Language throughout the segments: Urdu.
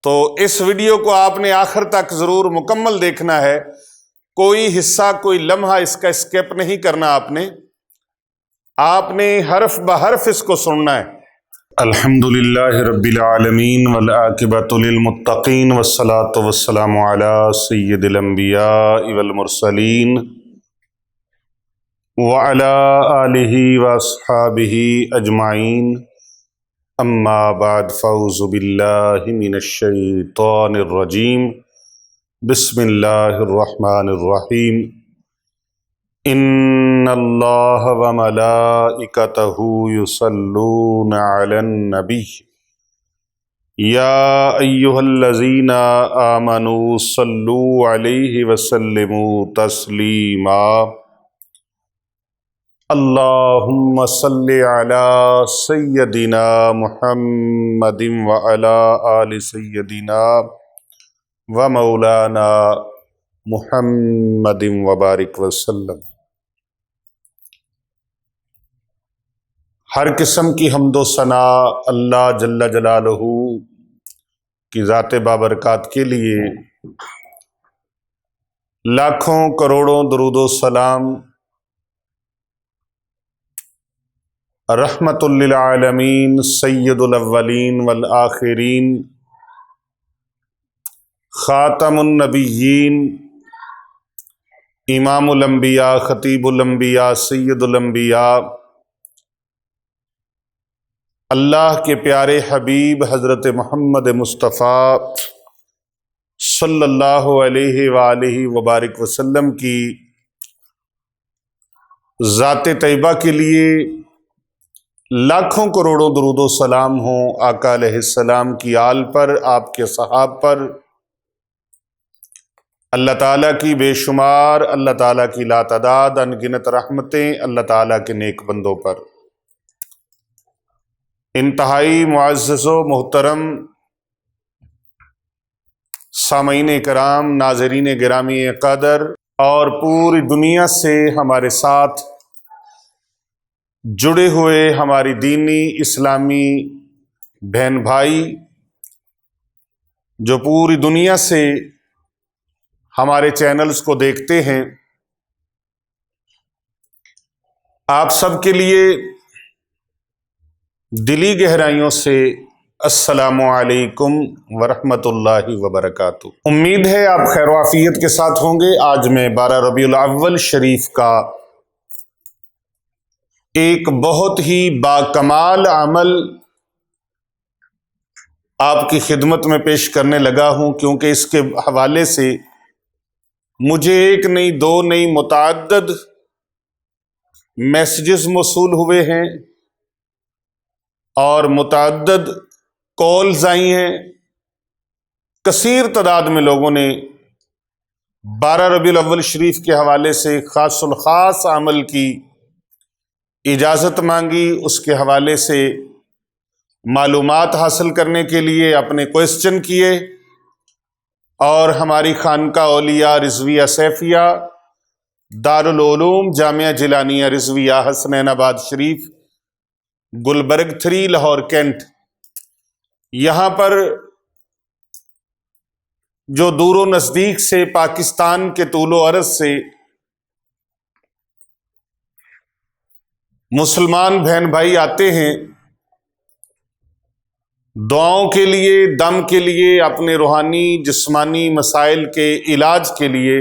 تو اس ویڈیو کو آپ نے آخر تک ضرور مکمل دیکھنا ہے، کوئی حصہ کوئی لمحہ اس کا اسکپ نہیں کرنا، آپ نے حرف بحرف اس کو سننا ہے۔ الحمدللہ رب العالمین والعاقبۃ للمتقین والصلاة والسلام علی سید الانبیاء والمرسلین وعلی آلہ واصحابہ اجمعین، اما بعد فاعوذ باللہ من الشیطان الرجیم، بسم اللہ الرحمن الرحیم۔ ان اللہ وملائکتہ یصلون علی النبی یا ایہا الذین آمنوا صلوا علیہ وسلموا تسلیما۔ اللہم صل علی سیدنا محمد وعلی آل سیدنا ومولانا محمد وبارک وسلم۔ ہر قسم کی حمد و ثنا اللہ جل جلالہ کی ذات بابرکات کے لیے، لاکھوں کروڑوں درود و سلام رحمت للعالمین سید الاولین والآخرین خاتم النبیین امام الانبیاء خطیب الانبیاء سید الانبیاء اللہ کے پیارے حبیب حضرت محمد مصطفیٰ صلی اللہ علیہ وآلہ وبارک وسلم کی ذات طیبہ کے لیے لاکھوں کروڑوں درود و سلام ہوں۔ آقا علیہ السلام کی آل پر، آپ کے صحاب پر، اللہ تعالیٰ کی بے شمار، اللہ تعالیٰ کی لاتعداد انگنت رحمتیں اللہ تعالیٰ کے نیک بندوں پر۔ انتہائی معزز و محترم سامعین کرام، ناظرین گرامی قدر اور پوری دنیا سے ہمارے ساتھ جڑے ہوئے ہماری دینی اسلامی بہن بھائی جو پوری دنیا سے ہمارے چینلز کو دیکھتے ہیں، آپ سب کے لیے دلی گہرائیوں سے السلام علیکم ورحمۃ اللہ وبرکاتہ۔ امید ہے آپ خیر و عافیت کے ساتھ ہوں گے۔ آج میں 12 ربیع الاول شریف کا ایک بہت ہی باکمال عمل آپ کی خدمت میں پیش کرنے لگا ہوں، کیونکہ اس کے حوالے سے مجھے ایک نہیں، دو نہیں، متعدد میسیجز موصول ہوئے ہیں اور متعدد کالز آئی ہیں۔ کثیر تعداد میں لوگوں نے 12 ربیع الاول شریف کے حوالے سے خاص الخاص عمل کی اجازت مانگی، اس کے حوالے سے معلومات حاصل کرنے کے لیے اپنے کوئسچن کیے، اور ہماری خانقاہ اولیاء رضویہ سیفیہ دارالعلوم جامعہ جیلانیہ رضویہ حسنین آباد شریف گلبرگ 3 لاہور کینٹ، یہاں پر جو دور و نزدیک سے، پاکستان کے طول و عرض سے مسلمان بہن بھائی آتے ہیں دعاؤں کے لیے، دم کے لیے، اپنے روحانی جسمانی مسائل کے علاج کے لیے،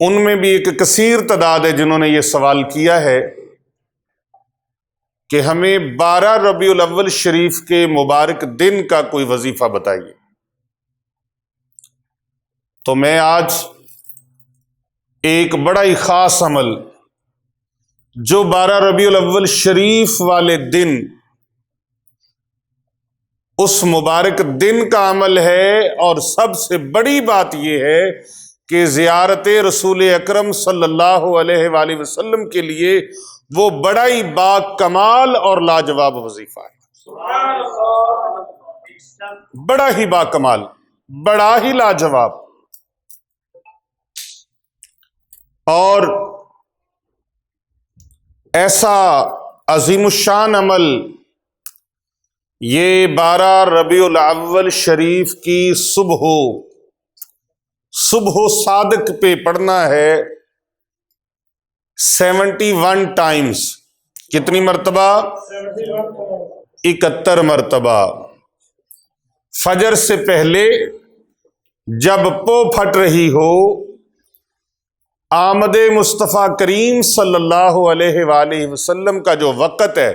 ان میں بھی ایک کثیر تعداد ہے جنہوں نے یہ سوال کیا ہے کہ ہمیں 12 ربیع الاول شریف کے مبارک دن کا کوئی وظیفہ بتائیے۔ تو میں آج ایک بڑا ہی خاص عمل جو 12 ربیع الاول شریف والے دن، اس مبارک دن کا عمل ہے، اور سب سے بڑی بات یہ ہے کہ زیارت رسول اکرم صلی اللہ علیہ وآلہ وسلم کے لیے وہ بڑا ہی با کمال اور لاجواب وظیفہ ہے۔ بڑا ہی با کمال، بڑا ہی لاجواب، اور ایسا عظیم الشان عمل یہ 12 ربیع الاول شریف کی صبح صادق پہ پڑھنا ہے 71 ٹائمز. کتنی مرتبہ؟ 71 مرتبہ. فجر سے پہلے جب پو پھٹ رہی ہو، آمد مصطفیٰ کریم صلی اللہ علیہ وآلہ وسلم کا جو وقت ہے،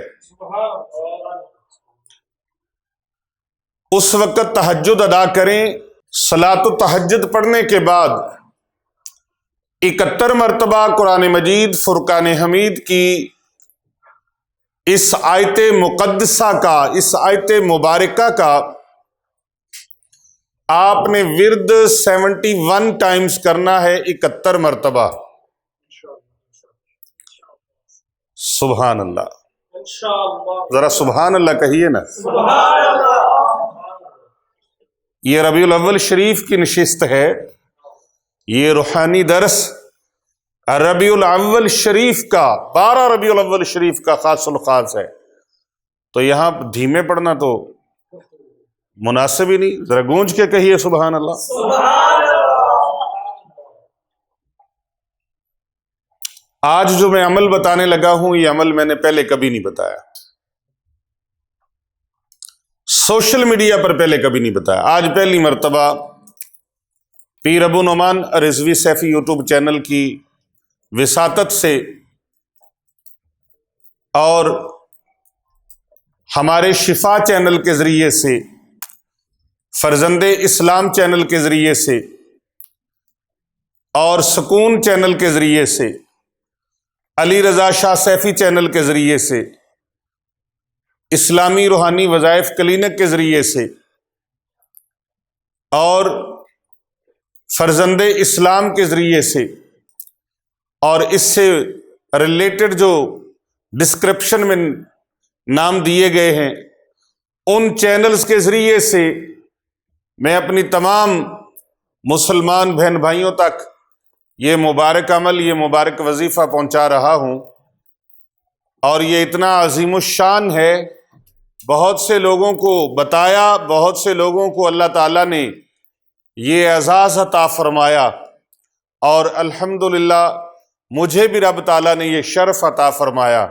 اس وقت تہجد ادا کریں. صلاۃ التہجد پڑھنے کے بعد 71 مرتبہ قرآن مجید فرقان حمید کی اس آیت مقدسہ کا، اس آیت مبارکہ کا آپ نے ورد 71 ٹائمز کرنا ہے، 71 مرتبہ. سبحان اللہ. ذرا سبحان اللہ کہیے نا. یہ ربیع الاول شریف کی نشست ہے، یہ روحانی درس ربیع الاول شریف کا، 12 ربیع الاول شریف کا خاص الخاص ہے. تو یہاں دھیمے پڑھنا تو مناسب ہی نہیں. ذرا گونج کے کہیے سبحان اللہ. آج جو میں عمل بتانے لگا ہوں، یہ عمل میں نے پہلے کبھی نہیں بتایا، سوشل میڈیا پر پہلے کبھی نہیں بتایا. آج پہلی مرتبہ پیر ابو نعمان رضوی سیفی یوٹیوب چینل کی وساطت سے اور ہمارے شفا چینل کے ذریعے سے، فرزند اسلام چینل کے ذریعے سے اور سکون چینل کے ذریعے سے، علی رضا شاہ سیفی چینل کے ذریعے سے، اسلامی روحانی وظائف کلینک کے ذریعے سے اور فرزند اسلام کے ذریعے سے، اور اس سے ریلیٹڈ جو ڈسکرپشن میں نام دیے گئے ہیں، ان چینلز کے ذریعے سے میں اپنی تمام مسلمان بہن بھائیوں تک یہ مبارک عمل، یہ مبارک وظیفہ پہنچا رہا ہوں. اور یہ اتنا عظیم الشان ہے، بہت سے لوگوں کو بتایا، بہت سے لوگوں کو اللہ تعالیٰ نے یہ اعزاز عطا فرمایا، اور الحمدللہ مجھے بھی رب تعالیٰ نے یہ شرف عطا فرمایا.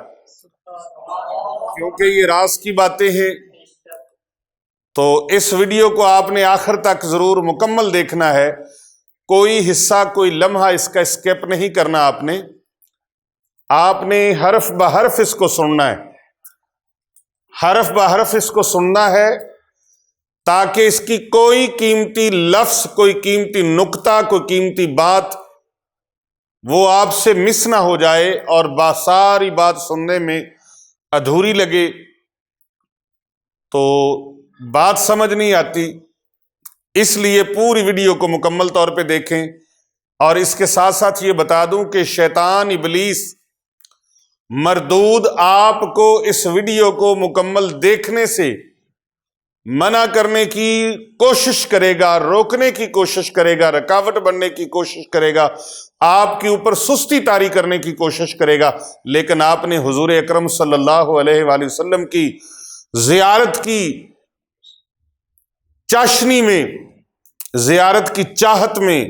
کیونکہ یہ راز کی باتیں ہیں تو اس ویڈیو کو آپ نے آخر تک ضرور مکمل دیکھنا ہے. کوئی حصہ، کوئی لمحہ اس کا اسکیپ نہیں کرنا. آپ نے حرف بحرف اس کو سننا ہے، حرف بحرف اس کو سننا ہے، تاکہ اس کی کوئی قیمتی لفظ، کوئی قیمتی نکتہ، کوئی قیمتی بات وہ آپ سے مس نہ ہو جائے اور ساری بات سننے میں ادھوری لگے تو بات سمجھ نہیں آتی. اس لیے پوری ویڈیو کو مکمل طور پہ دیکھیں. اور اس کے ساتھ ساتھ یہ بتا دوں کہ شیطان ابلیس مردود آپ کو اس ویڈیو کو مکمل دیکھنے سے منع کرنے کی کوشش کرے گا، روکنے کی کوشش کرے گا، رکاوٹ بننے کی کوشش کرے گا، آپ کے اوپر سستی طاری کرنے کی کوشش کرے گا. لیکن آپ نے حضور اکرم صلی اللہ علیہ وآلہ وسلم کی زیارت کی چاشنی میں، زیارت کی چاہت میں،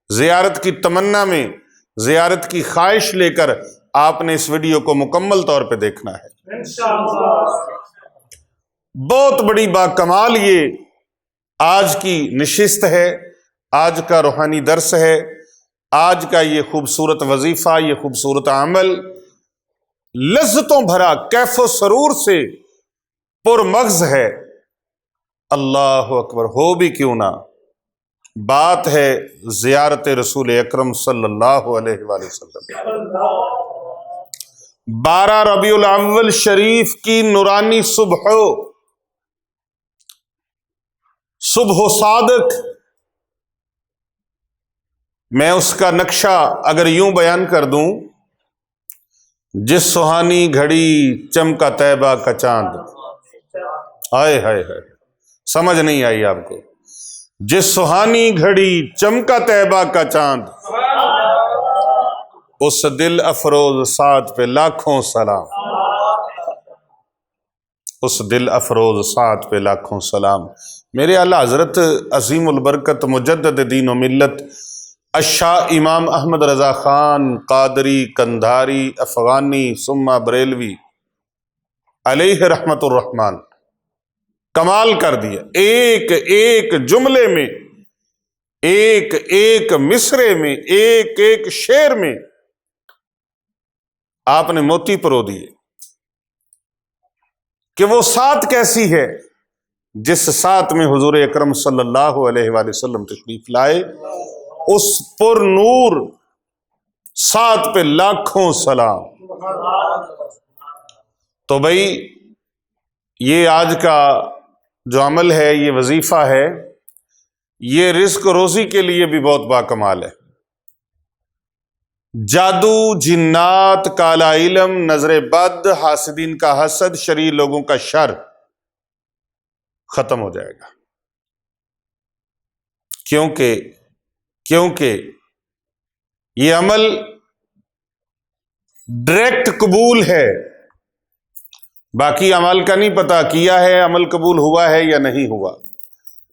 زیارت کی تمنا میں، زیارت کی خواہش لے کر آپ نے اس ویڈیو کو مکمل طور پہ دیکھنا ہے. بہت بڑی باکمال یہ آج کی نشست ہے، آج کا روحانی درس ہے، آج کا یہ خوبصورت وظیفہ، یہ خوبصورت عمل لذتوں بھرا، کیف و سرور سے پرمغز ہے. اللہ اکبر. ہو بھی کیوں نہ، بات ہے زیارت رسول اکرم صلی اللہ علیہ وآلہ وسلم. 12 ربیع الاول شریف کی نورانی صبح صادق، میں اس کا نقشہ اگر یوں بیان کر دوں، جس سہانی گھڑی چمکا طیبہ کا چاند. ہائے ہائے ہائے، سمجھ نہیں آئی آپ کو؟ جس سہانی گھڑی چمکا طیبہ کا چاند، اس دل افروز ساتھ پہ لاکھوں سلام. اس دل افروز سعد پہ لاکھوں سلام۔ میرے اعلیٰ حضرت عظیم البرکت مجدد دین و ملت الشاہ امام احمد رضا خان قادری کندھاری افغانی ثم بریلوی علیہ رحمت الرحمن کمال کر دیا۔ ایک ایک جملے میں، ایک ایک مصرے میں، ایک ایک شعر میں آپ نے موتی پرو دیے کہ وہ سات کیسی ہے جس ساتھ میں حضور اکرم صلی اللہ علیہ وآلہ وسلم تشریف لائے، اس پر نور ساتھ پہ لاکھوں سلام۔ تو بھائی یہ آج کا جو عمل ہے، یہ وظیفہ ہے، یہ رزق روزی کے لیے بھی بہت باکمال ہے۔ جادو، جنات، کالا علم، نظر بد، حاسدین کا حسد، شریر لوگوں کا شر ختم ہو جائے گا، کیونکہ یہ عمل ڈائریکٹ قبول ہے۔ باقی عمل کا نہیں پتا کیا ہے، عمل قبول ہوا ہے یا نہیں ہوا،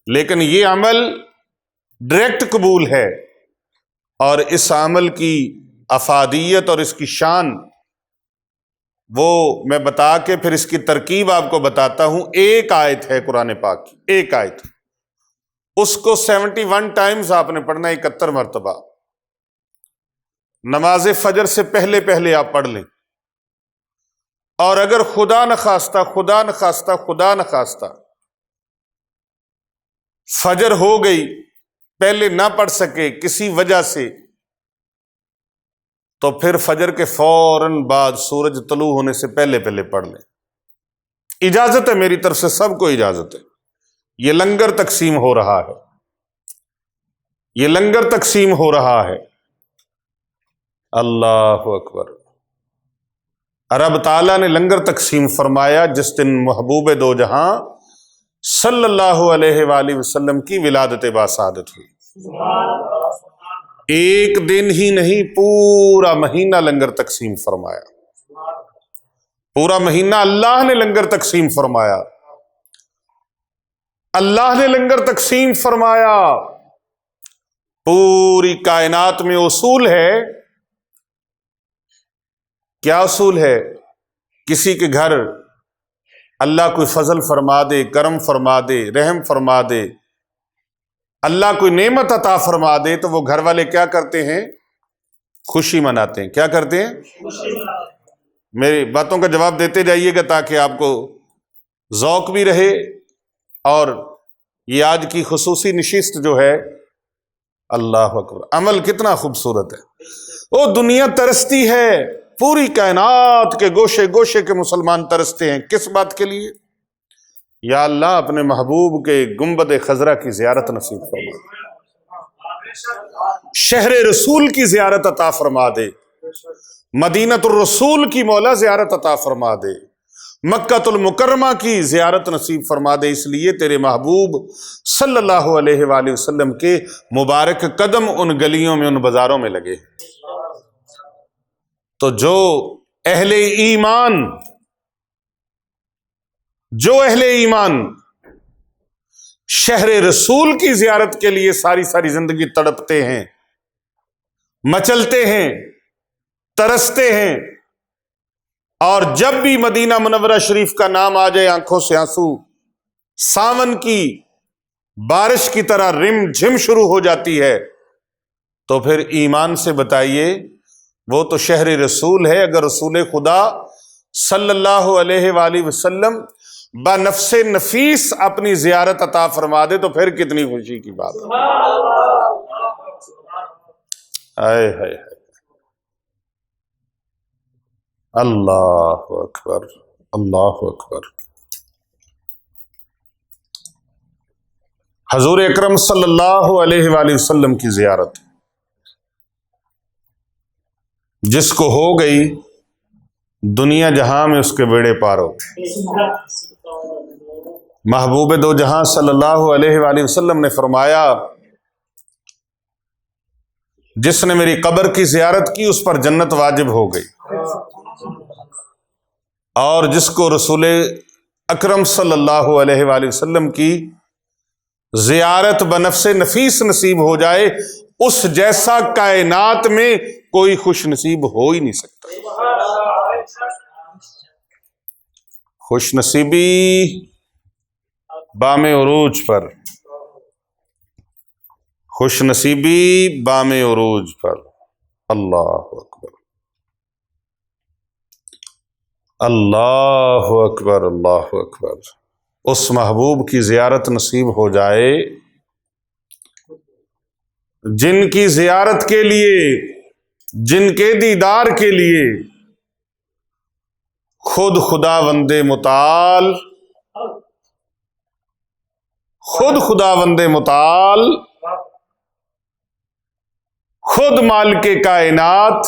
لیکن یہ عمل ڈائریکٹ قبول ہے۔ اور اس عمل کی افادیت اور اس کی شان وہ میں بتا کے پھر اس کی ترکیب آپ کو بتاتا ہوں۔ ایک آیت ہے قرآن پاک کی، ایک آیت، اس کو 71 ٹائمز آپ نے پڑھنا، 71 مرتبہ۔ نماز فجر سے پہلے پہلے آپ پڑھ لیں، اور اگر خدا نخواستہ فجر ہو گئی، پہلے نہ پڑھ سکے کسی وجہ سے، تو پھر فجر کے فوراً بعد سورج طلوع ہونے سے پہلے پہلے پڑھ لیں۔ اجازت ہے میری طرف سے، سب کو اجازت ہے۔ یہ لنگر تقسیم ہو رہا ہے، یہ لنگر تقسیم ہو رہا ہے۔ اللہ اکبر۔ رب تعالیٰ نے لنگر تقسیم فرمایا جس دن محبوب دو جہاں صلی اللہ علیہ وآلہ وسلم کی ولادت باسعادت ہوئی۔ ایک دن ہی نہیں، پورا مہینہ لنگر تقسیم فرمایا، پورا مہینہ اللہ نے لنگر تقسیم فرمایا، اللہ نے لنگر تقسیم فرمایا۔ پوری کائنات میں اصول ہے، کیا اصول ہے؟ کسی کے گھر اللہ کوئی فضل فرما دے، کرم فرما دے، رحم فرما دے، اللہ کوئی نعمت عطا فرما دے، تو وہ گھر والے کیا کرتے ہیں؟ خوشی مناتے ہیں۔ کیا کرتے ہیں؟ میری باتوں کا جواب دیتے جائیے گا تاکہ آپ کو ذوق بھی رہے، اور یہ آج کی خصوصی نشست جو ہے، اللہ اکبر، عمل کتنا خوبصورت ہے۔ وہ دنیا ترستی ہے، پوری کائنات کے گوشے گوشے کے مسلمان ترستے ہیں، کس بات کے لیے؟ یا اللہ اپنے محبوب کے گنبد خضرا کی زیارت نصیب فرما، شہر رسول کی زیارت عطا فرما دے، مدینہ الرسول کی مولا زیارت عطا فرما دے، مکہ المکرمہ کی زیارت نصیب فرما دے۔ اس لیے تیرے محبوب صلی اللہ علیہ وآلہ وسلم کے مبارک قدم ان گلیوں میں، ان بازاروں میں لگے۔ تو جو اہل ایمان شہر رسول کی زیارت کے لیے ساری ساری زندگی تڑپتے ہیں، مچلتے ہیں، ترستے ہیں، اور جب بھی مدینہ منورہ شریف کا نام آ جائے آنکھوں سے آنسو ساون کی بارش کی طرح رم جھم شروع ہو جاتی ہے، تو پھر ایمان سے بتائیے وہ تو شہر رسول ہے۔ اگر رسول خدا صلی اللہ علیہ وآلہ وسلم بنفس نفیس اپنی زیارت عطا فرما دے تو پھر کتنی خوشی کی بات ہے۔ آئے ہائے، اللہ اکبر، اللہ اکبر۔ حضور اکرم صلی اللہ علیہ وآلہ وسلم کی زیارت جس کو ہو گئی، دنیا جہاں میں اس کے بیڑے پار ہو۔ محبوب دو جہاں صلی اللہ علیہ وآلہ وسلم نے فرمایا، جس نے میری قبر کی زیارت کی اس پر جنت واجب ہو گئی، اور جس کو رسول اکرم صلی اللہ علیہ وآلہ وسلم کی زیارت بنفس نفیس نصیب ہو جائے، اس جیسا کائنات میں کوئی خوش نصیب ہو ہی نہیں سکتا۔ خوش نصیبی بام عروج پر، خوش نصیبی بام عروج پر۔ اللہ اکبر، اللہ اکبر، اللہ اکبر۔ اس محبوب کی زیارت نصیب ہو جائے جن کی زیارت کے لیے، جن کے دیدار کے لیے خود خداوند متعال، خود خداوند متعال، خود مالک کائنات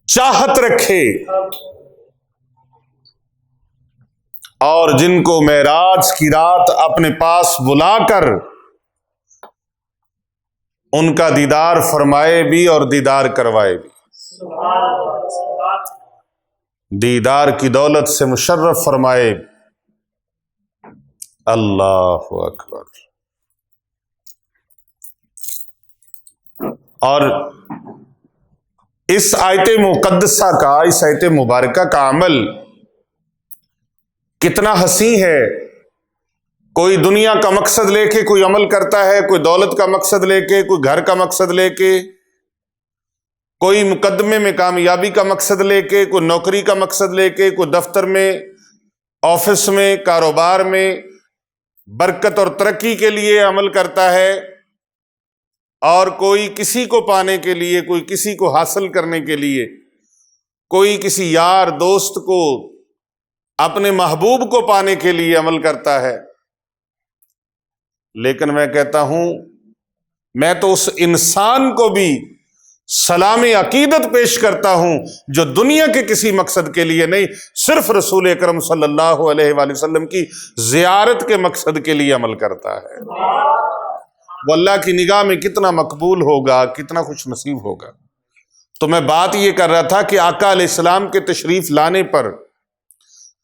چاہت رکھے، اور جن کو معراج کی رات اپنے پاس بلا کر ان کا دیدار فرمائے بھی اور دیدار کروائے بھی، دیدار کی دولت سے مشرف فرمائے۔ اللہ اکبر۔ اور اس آیت مقدسہ کا، اس آیت مبارکہ کا عمل کتنا حسین ہے۔ کوئی دنیا کا مقصد لے کے کوئی عمل کرتا ہے، کوئی دولت کا مقصد لے کے، کوئی گھر کا مقصد لے کے، کوئی مقدمے میں کامیابی کا مقصد لے کے، کوئی نوکری کا مقصد لے کے، کوئی دفتر میں، آفس میں، کاروبار میں برکت اور ترقی کے لیے عمل کرتا ہے، اور کوئی کسی کو پانے کے لیے، کوئی کسی کو حاصل کرنے کے لیے، کوئی کسی یار دوست کو، اپنے محبوب کو پانے کے لیے عمل کرتا ہے۔ لیکن میں کہتا ہوں، میں تو اس انسان کو بھی سلام عقیدت پیش کرتا ہوں جو دنیا کے کسی مقصد کے لیے نہیں، صرف رسول اکرم صلی اللہ علیہ وآلہ وسلم کی زیارت کے مقصد کے لیے عمل کرتا ہے۔ وہ اللہ کی نگاہ میں کتنا مقبول ہوگا، کتنا خوش نصیب ہوگا۔ تو میں بات یہ کر رہا تھا کہ آقا علیہ السلام کے تشریف لانے پر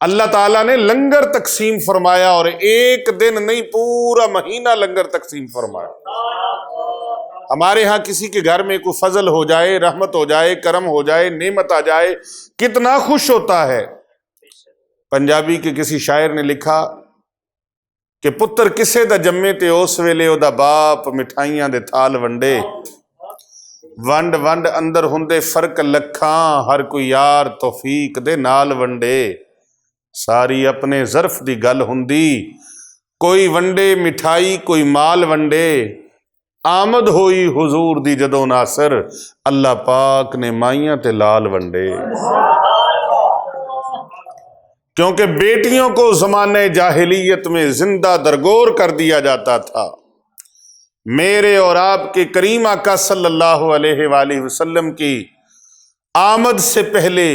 اللہ تعالیٰ نے لنگر تقسیم فرمایا، اور ایک دن نہیں، پورا مہینہ لنگر تقسیم فرمایا۔ ہمارے ہاں کسی کے گھر میں کوئی فضل ہو جائے، رحمت ہو جائے، کرم ہو جائے، نعمت آ جائے، کتنا خوش ہوتا ہے۔ پنجابی کے کسی شاعر نے لکھا کہ پتر کسے دا جمے تے اس ویلے او دا باپ مٹھائیاں دے تھال ونڈے، ونڈ ونڈ اندر ہندے فرق لکھاں، ہر کوئی یار توفیق دے نال ونڈے، ساری اپنے ظرف دی گل ہندی، کوئی ونڈے مٹھائی کوئی مال ونڈے، آمد ہوئی حضور دی جدو ناصر، اللہ پاک نے مائیاں تے لال ونڈے۔ کیونکہ بیٹیوں کو زمانہ جاہلیت میں زندہ درگور کر دیا جاتا تھا۔ میرے اور آپ کے کریم آقا صلی اللہ علیہ وآلہ وسلم کی آمد سے پہلے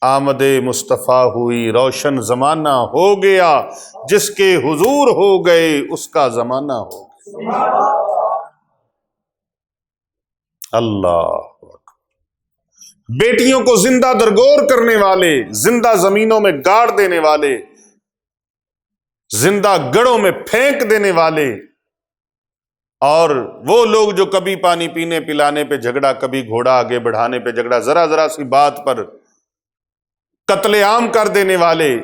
آمد مصطفیٰ ہوئی، روشن زمانہ ہو گیا، جس کے حضور ہو گئے اس کا زمانہ ہو گیا۔ اللہ، بیٹیوں کو زندہ درگور کرنے والے، زندہ زمینوں میں گاڑ دینے والے، زندہ گڑھوں میں پھینک دینے والے، اور وہ لوگ جو کبھی پانی پینے پلانے پہ جھگڑا، کبھی گھوڑا آگے بڑھانے پہ جھگڑا، ذرا ذرا سی بات پر قتل عام کر دینے والے،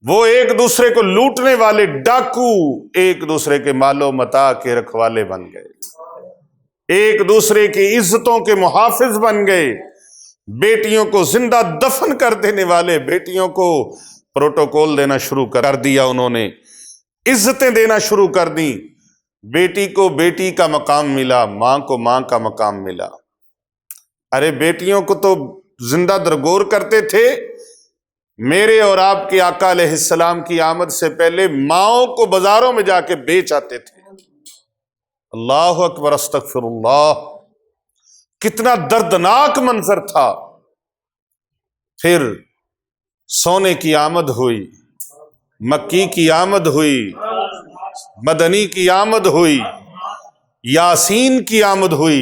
وہ ایک دوسرے کو لوٹنے والے ڈاکو، ایک دوسرے کے مال و متاع کے رکھوالے بن گئے، ایک دوسرے کی عزتوں کے محافظ بن گئے، بیٹیوں کو زندہ دفن کر دینے والے، بیٹیوں کو پروٹوکول دینا شروع کر دیا، انہوں نے عزتیں دینا شروع کر دیں، بیٹی کو بیٹی کا مقام ملا، ماں کو ماں کا مقام ملا۔ ارے بیٹیوں کو تو زندہ درگور کرتے تھے، میرے اور آپ کے آقا علیہ السلام کی آمد سے پہلے ماؤں کو بازاروں میں جا کے بیچ آتے تھے۔ اللہ اکبر، استغفر اللہ، کتنا دردناک منظر تھا۔ پھر سونے کی آمد ہوئی، مکی کی آمد ہوئی، مدنی کی آمد ہوئی، یاسین کی آمد ہوئی،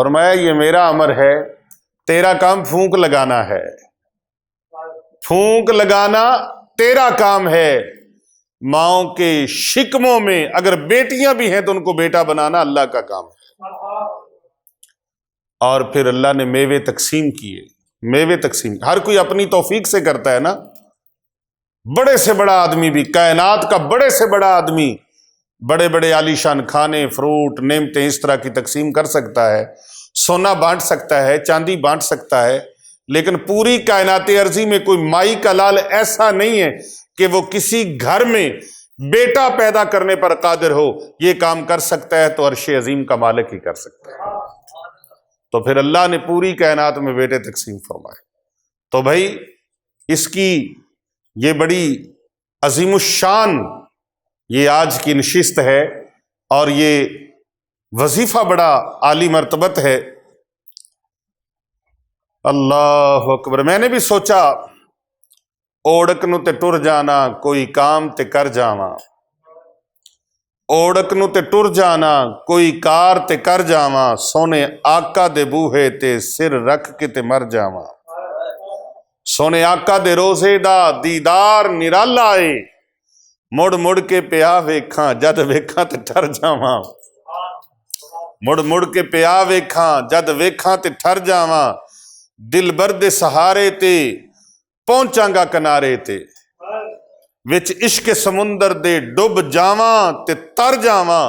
فرمایا یہ میرا امر ہے، تیرا کام پھونک لگانا ہے، پھونک لگانا تیرا کام ہے۔ ماؤں کے شکموں میں اگر بیٹیاں بھی ہیں تو ان کو بیٹا بنانا اللہ کا کام ہے۔ اور پھر اللہ نے میوے تقسیم کیے، میوے تقسیم، ہر کوئی اپنی توفیق سے کرتا ہے نا، بڑے سے بڑا آدمی بھی، کائنات کا بڑے سے بڑا آدمی بڑے بڑے عالیشان کھانے، فروٹ، نعمتیں اس طرح کی تقسیم کر سکتا ہے، سونا بانٹ سکتا ہے، چاندی بانٹ سکتا ہے، لیکن پوری کائنات ارضی میں کوئی مائی کا لال ایسا نہیں ہے کہ وہ کسی گھر میں بیٹا پیدا کرنے پر قادر ہو۔ یہ کام کر سکتا ہے تو عرش عظیم کا مالک ہی کر سکتا ہے۔ تو پھر اللہ نے پوری کائنات میں بیٹے تقسیم فرمائے۔ تو بھائی اس کی یہ بڑی عظیم الشان یہ آج کی نشست ہے، اور یہ وظیفہ بڑا عالی مرتبت ہے۔ اللہ اکبر۔ میں نے بھی سوچا اوڑک نو تے ٹر جانا کوئی کام تے کر جاواں، اوڑک نو تے ٹر جانا کوئی کار تے کر جاواں، سونے آقا دے بوہے تے سر رکھ کے تے مر جاواں، سونے آقا دے روزے دا دیدار نرالا اے، مڑ مڑ کے پیا ویکھاں جد ویکھاں تے ٹر جاواں، مڑ مڑ کے پیا ویکھاں جد ویکھاں تے ٹر جاواں، دل برد سہارے تے پہنچاں گا کنارے تے، وچ عشق سمندر دے ڈب جاواں تے تر جاواں،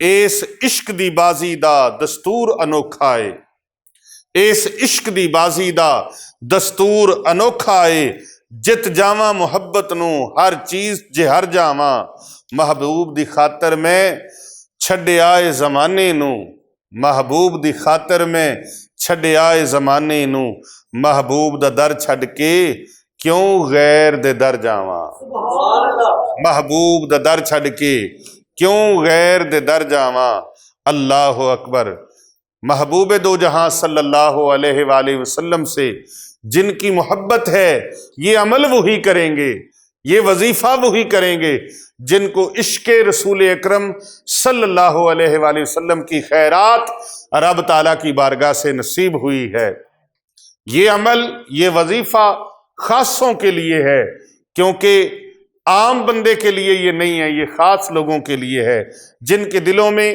اس عشق دی بازی دا دستور انوکھا اے، اس عشق دی بازی دا دستور انوکھا اے، جت جاواں محبت نو ہر چیز جہر جاواں، محبوب دی خاطر میں چھڈے آئے زمانے نو، محبوب دی خاطر میں چھڈے آئے زمانے نو، محبوب دا در چھڈ کے کیوں غیر دے در جاواں، محبوب دا در چھڈ کے کیوں غیر دے در جاواں۔ اللہ اکبر۔ محبوب دو جہاں صلی اللہ علیہ وآلہ وسلم سے جن کی محبت ہے یہ عمل وہی کریں گے، یہ وظیفہ وہی کریں گے جن کو عشق رسول اکرم صلی اللہ علیہ وآلہ وسلم کی خیرات رب تعالیٰ کی بارگاہ سے نصیب ہوئی ہے۔ یہ عمل، یہ وظیفہ خاصوں کے لیے ہے، کیونکہ عام بندے کے لیے یہ نہیں ہے، یہ خاص لوگوں کے لیے ہے جن کے دلوں میں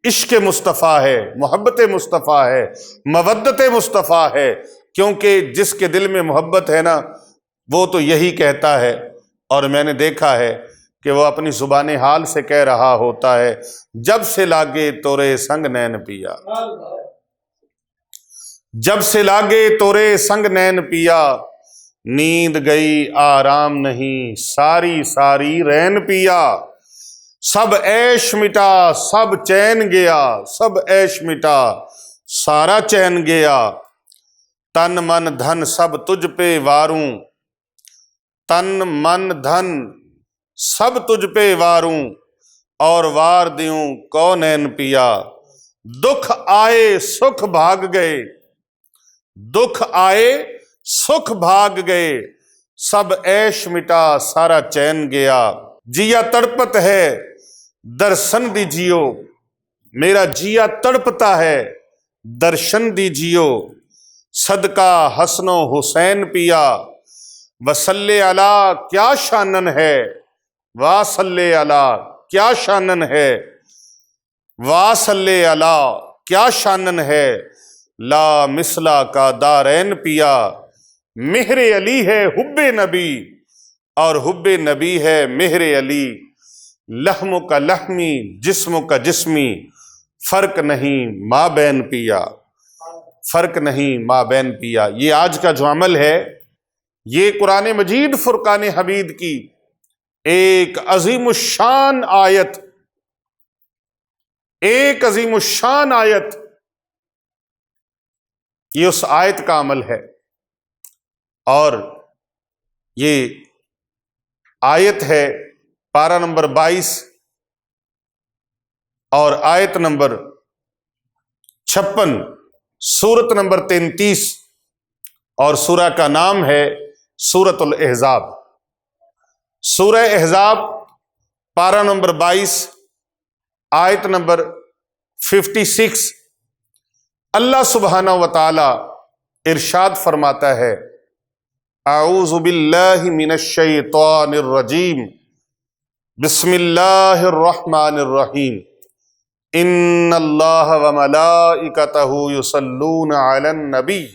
عشق مصطفیٰ ہے، محبت مصطفیٰ ہے، مودت مصطفیٰ ہے، کیونکہ جس کے دل میں محبت ہے نا وہ تو یہی کہتا ہے، اور میں نے دیکھا ہے کہ وہ اپنی زبان حال سے کہہ رہا ہوتا ہے، جب سے لاگے تورے سنگ نین پیا، جب سے لاگے تورے سنگ نین پیا، نیند گئی آرام نہیں ساری ساری رین پیا، سب عیش مٹا سب چین گیا، سب عیش مٹا سارا چین گیا، تن من دھن سب تجھ پہ واروں، تن من دھن سب تجھ پہ واروں، اور وار دیوں کونین پیا، دکھ آئے سکھ بھاگ گئے، دکھ آئے سکھ بھاگ گئے، سب عیش مٹا سارا چین گیا، جیا تڑپت ہے درشن دیجیو، میرا جیا تڑپتا ہے درشن دیجیو، صدقہ حسن و حسین پیا، وصلی علی کیا شانن ہے، واصلی علی کیا شانن ہے، واصلی علی کیا شانن ہے، لا مثلا کا دارین پیا، مہر علی ہے حب نبی اور حب نبی ہے مہر علی، لحم کا لحمی جسم کا جسمی، فرق نہیں ماں بین پیا، فرق نہیں ماں بین پیا۔ یہ آج کا جو عمل ہے یہ قرآن مجید فرقان حمید کی ایک عظیم الشان آیت، ایک عظیم الشان آیت، یہ اس آیت کا عمل ہے، اور یہ آیت ہے پارہ نمبر 22 اور آیت نمبر 56، سورت نمبر 33، اور سورہ کا نام ہے سورۃ الاحزاب۔ سورہ احزاب پارہ نمبر 22 آیت نمبر 56، اللہ سبحانہ و تعالی ارشاد فرماتا ہے اعوذ باللہ من الشیطان الرجیم بسم اللہ الرحمن الرحیم ان اللہ وملائکتہ یصلون علی النبی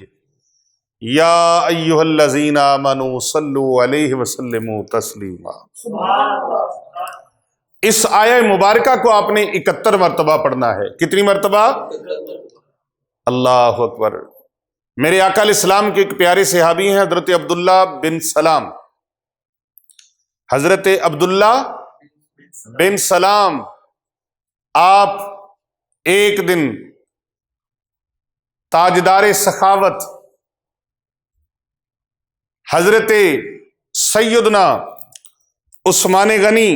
یا ایہا الذین آمنوا صلوا علیہ وسلموا تسلیما۔ اس آیہ مبارکہ کو آپ نے 71 مرتبہ پڑھنا ہے۔ کتنی مرتبہ؟ اللہ اکبر۔ میرے آقا علیہ السلام کے ایک پیارے صحابی ہیں حضرت عبداللہ بن سلام۔ حضرت عبداللہ بن سلام آپ ایک دن تاجدار سخاوت حضرت سیدنا عثمان غنی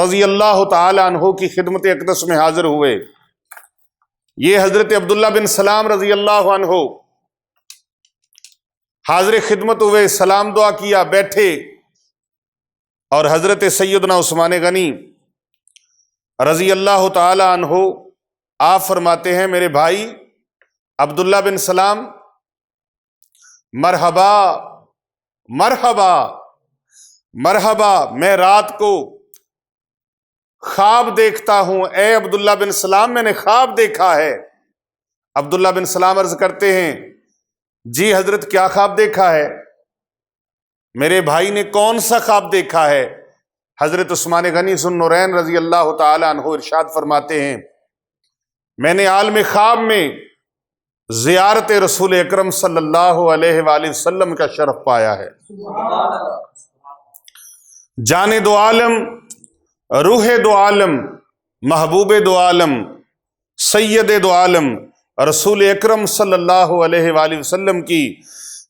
رضی اللہ تعالی عنہ کی خدمت اقدس میں حاضر ہوئے۔ یہ حضرت عبداللہ بن سلام رضی اللہ عنہ حاضر خدمت ہوئے، سلام دعا کیا، بیٹھے، اور حضرت سیدنا عثمان غنی رضی اللہ تعالی عنہ آپ فرماتے ہیں میرے بھائی عبداللہ بن سلام، مرحبا مرحبا مرحبا، میں رات کو خواب دیکھتا ہوں۔ اے عبداللہ بن سلام، میں نے خواب دیکھا ہے۔ عبداللہ بن سلام عرض کرتے ہیں جی حضرت کیا خواب دیکھا ہے؟ میرے بھائی نے کون سا خواب دیکھا ہے؟ حضرت عثمان غنی ذو النورین رضی اللہ تعالی عنہ ارشاد فرماتے ہیں میں نے عالم خواب میں زیارت رسول اکرم صلی اللہ علیہ وآلہ وسلم کا شرف پایا ہے۔ جان دو عالم، روح دو عالم، محبوب دو عالم، سید دو عالم رسول اکرم صلی اللہ علیہ وآلہ وسلم کی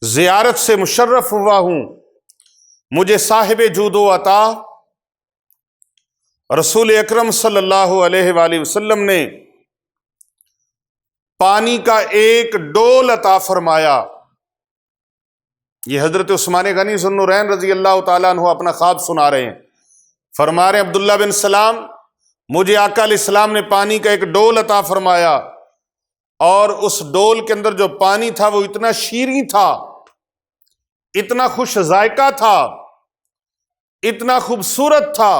زیارت سے مشرف ہوا ہوں۔ مجھے صاحب جود و عطا رسول اکرم صلی اللہ علیہ وآلہ وسلم نے پانی کا ایک ڈول عطا فرمایا۔ یہ حضرت عثمان غنی ذو النورین رضی اللہ تعالیٰ عنہ اپنا خواب سنا رہے ہیں، فرما رہے ہیں عبداللہ بن سلام، مجھے آقا علیہ السلام نے پانی کا ایک ڈول عطا فرمایا، اور اس ڈول کے اندر جو پانی تھا وہ اتنا شیریں تھا، اتنا خوش ذائقہ تھا، اتنا خوبصورت تھا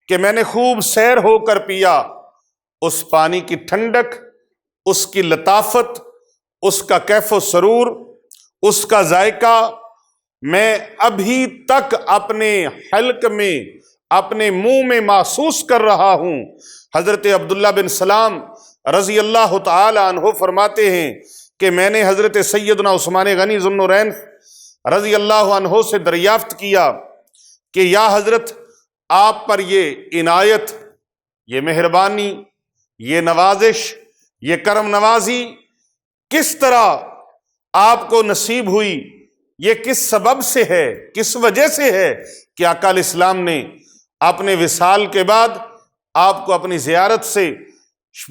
کہ میں نے خوب سیر ہو کر پیا۔ اس پانی کی ٹھنڈک، اس کی لطافت، اس کا کیف و سرور، اس کا ذائقہ میں ابھی تک اپنے حلق میں، اپنے منہ میں محسوس کر رہا ہوں۔ حضرت عبداللہ بن سلام رضی اللہ تعالی عنہ فرماتے ہیں کہ میں نے حضرت سیدنا عثمان غنی ذو النورین رضی اللہ عنہ سے دریافت کیا کہ یا حضرت آپ پر یہ عنایت، یہ مہربانی، یہ نوازش، یہ کرم نوازی کس طرح آپ کو نصیب ہوئی؟ یہ کس سبب سے ہے، کس وجہ سے ہے کہ آقا علیہ السلام نے اپنے وصال کے بعد آپ کو اپنی زیارت سے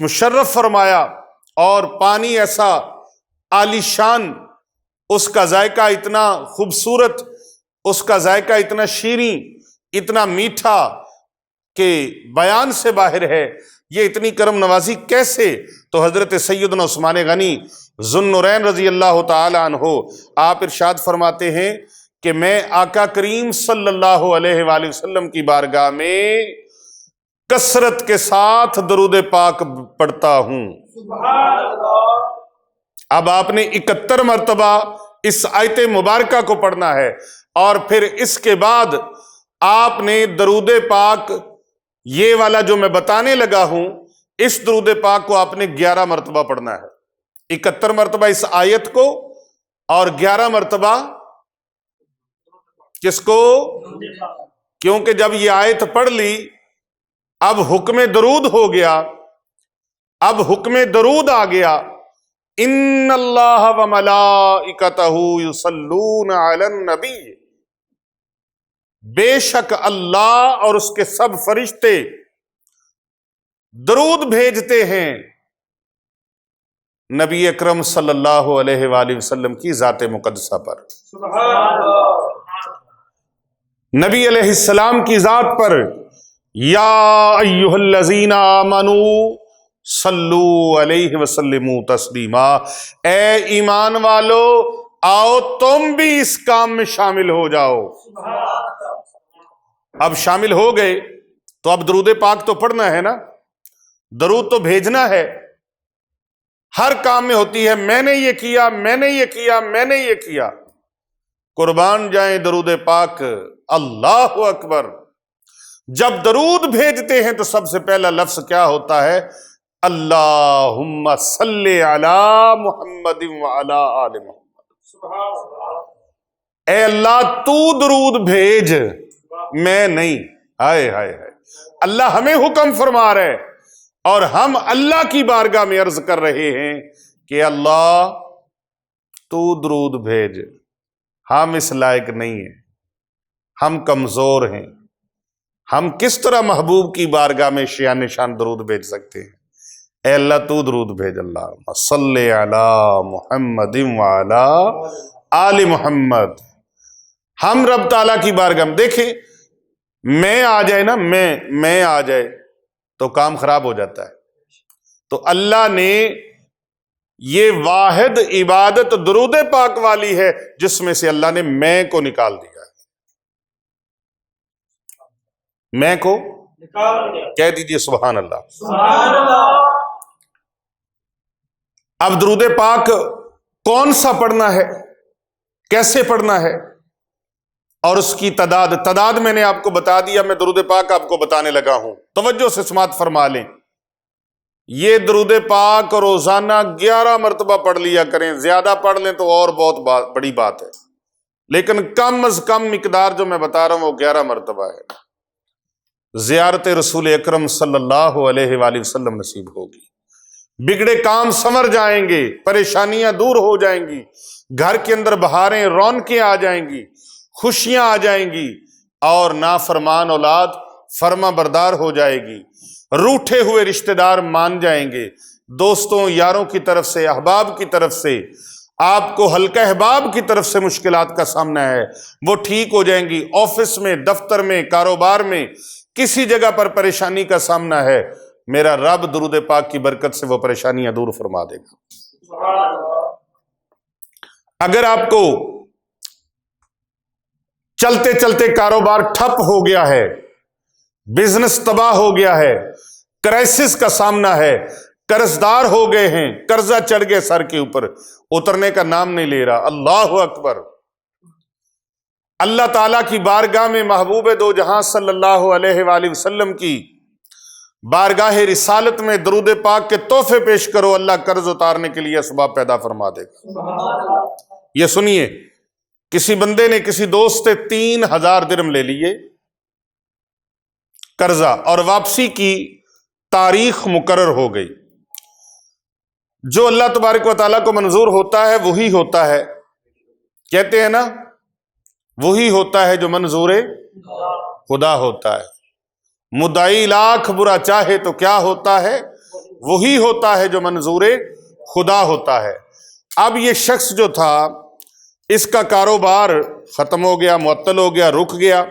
مشرف فرمایا، اور پانی ایسا عالی شان، اس کا ذائقہ اتنا خوبصورت، اس کا ذائقہ اتنا شیریں، اتنا میٹھا کہ بیان سے باہر ہے۔ یہ اتنی کرم نوازی کیسے؟ تو حضرت سیدنا عثمان غنی ذو النورین رضی اللہ تعالی عنہ آپ ارشاد فرماتے ہیں کہ میں آقا کریم صلی اللہ علیہ وآلہ وسلم کی بارگاہ میں کثرت کے ساتھ درود پاک پڑھتا ہوں۔ اب آپ نے 71 مرتبہ اس آیت مبارکہ کو پڑھنا ہے، اور پھر اس کے بعد آپ نے درود پاک یہ والا جو میں بتانے لگا ہوں، اس درود پاک کو آپ نے 11 مرتبہ پڑھنا ہے۔ 71 مرتبہ اس آیت کو، اور 11 مرتبہ کس کو؟ کیونکہ جب یہ آیت پڑھ لی اب حکم درود ہو گیا، اب حکم درود آ گیا۔ ان اللہ وملائکتہ یصلون علی النبی، بے شک اللہ اور اس کے سب فرشتے درود بھیجتے ہیں نبی اکرم صلی اللہ علیہ وآلہ وسلم کی ذات مقدسہ پر، نبی علیہ السلام کی ذات پر۔ یا ایھا الذین آمنوا صلو علیہ وسلموا تسلیما، اے ایمان والو آؤ تم بھی اس کام میں شامل ہو جاؤ۔ اب شامل ہو گئے تو اب درود پاک تو پڑھنا ہے نا، درود تو بھیجنا ہے۔ ہر کام میں ہوتی ہے میں نے یہ کیا، میں نے یہ کیا، میں نے یہ کیا۔ قربان جائیں درود پاک، اللہ اکبر۔ جب درود بھیجتے ہیں تو سب سے پہلا لفظ کیا ہوتا ہے؟ اللہم صلی علی محمد وعلی آل محمد۔ اے اللہ تو درود بھیج، میں نہیں۔ ہائے ہائے ہائے، اللہ ہمیں حکم فرما رہے اور ہم اللہ کی بارگاہ میں عرض کر رہے ہیں کہ اللہ تو درود بھیج، ہم اس لائق نہیں ہیں، ہم کمزور ہیں، ہم کس طرح محبوب کی بارگاہ میں شان شان درود بھیج سکتے ہیں؟ اے اللہ تو درود بھیج۔ اللہ صلی علی محمد وعلی آل محمد۔ ہم رب تعالیٰ کی بارگاہ میں دیکھیں، میں آ جائے نا، میں آ جائے تو کام خراب ہو جاتا ہے۔ تو اللہ نے یہ واحد عبادت درود پاک والی ہے جس میں سے اللہ نے میں کو نکال دیا ہے۔ میں کو کہہ دیجئے سبحان اللہ۔ سبحان اللہ۔ اب درود پاک کون سا پڑھنا ہے، کیسے پڑھنا ہے، اور اس کی تعداد میں نے آپ کو بتا دیا۔ میں درود پاک آپ کو بتانے لگا ہوں، توجہ سے سماعت فرما لیں۔ یہ درود پاک روزانہ 11 مرتبہ پڑھ لیا کریں، زیادہ پڑھ لیں تو اور بہت بڑی بات ہے، لیکن کم از کم مقدار جو میں بتا رہا ہوں وہ 11 مرتبہ ہے۔ زیارت رسول اکرم صلی اللہ علیہ وآلہ وسلم نصیب ہوگی، بگڑے کام سنور جائیں گے، پریشانیاں دور ہو جائیں گی، گھر کے اندر بہاریں رونقیں آ جائیں گی، خوشیاں آ جائیں گی، اور نافرمان اولاد فرما بردار ہو جائے گی، روٹھے ہوئے رشتہ دار مان جائیں گے، دوستوں یاروں کی طرف سے، احباب کی طرف سے، آپ کو حلقہ احباب کی طرف سے مشکلات کا سامنا ہے وہ ٹھیک ہو جائیں گی۔ آفس میں، دفتر میں، کاروبار میں کسی جگہ پر پریشانی کا سامنا ہے، میرا رب درود پاک کی برکت سے وہ پریشانیاں دور فرما دے گا۔ اگر آپ کو چلتے چلتے کاروبار ٹھپ ہو گیا ہے، بزنس تباہ ہو گیا ہے، کرائسس کا سامنا ہے، قرض دار ہو گئے ہیں، قرضہ چڑھ گئے سر کے اوپر، اترنے کا نام نہیں لے رہا، اللہ اکبر، اللہ تعالیٰ کی بارگاہ میں محبوب دو جہاں صلی اللہ علیہ وآلہ وسلم کی بارگاہ رسالت میں درود پاک کے تحفے پیش کرو، اللہ قرض اتارنے کے لیے اسباب پیدا فرما دے گا۔ یہ سنیے، کسی بندے نے کسی دوست سے 3000 درہم لے لیے قرضہ، اور واپسی کی تاریخ مقرر ہو گئی۔ جو اللہ تبارک و تعالیٰ کو منظور ہوتا ہے وہی ہوتا ہے، کہتے ہیں نا وہی ہوتا ہے جو منظور خدا ہوتا ہے۔ مدعی لاکھ برا چاہے تو کیا ہوتا ہے؟ وہی ہوتا ہے جو منظور خدا ہوتا ہے۔ اب یہ شخص جو تھا اس کا کاروبار ختم ہو گیا، معطل ہو گیا، رک گیا۔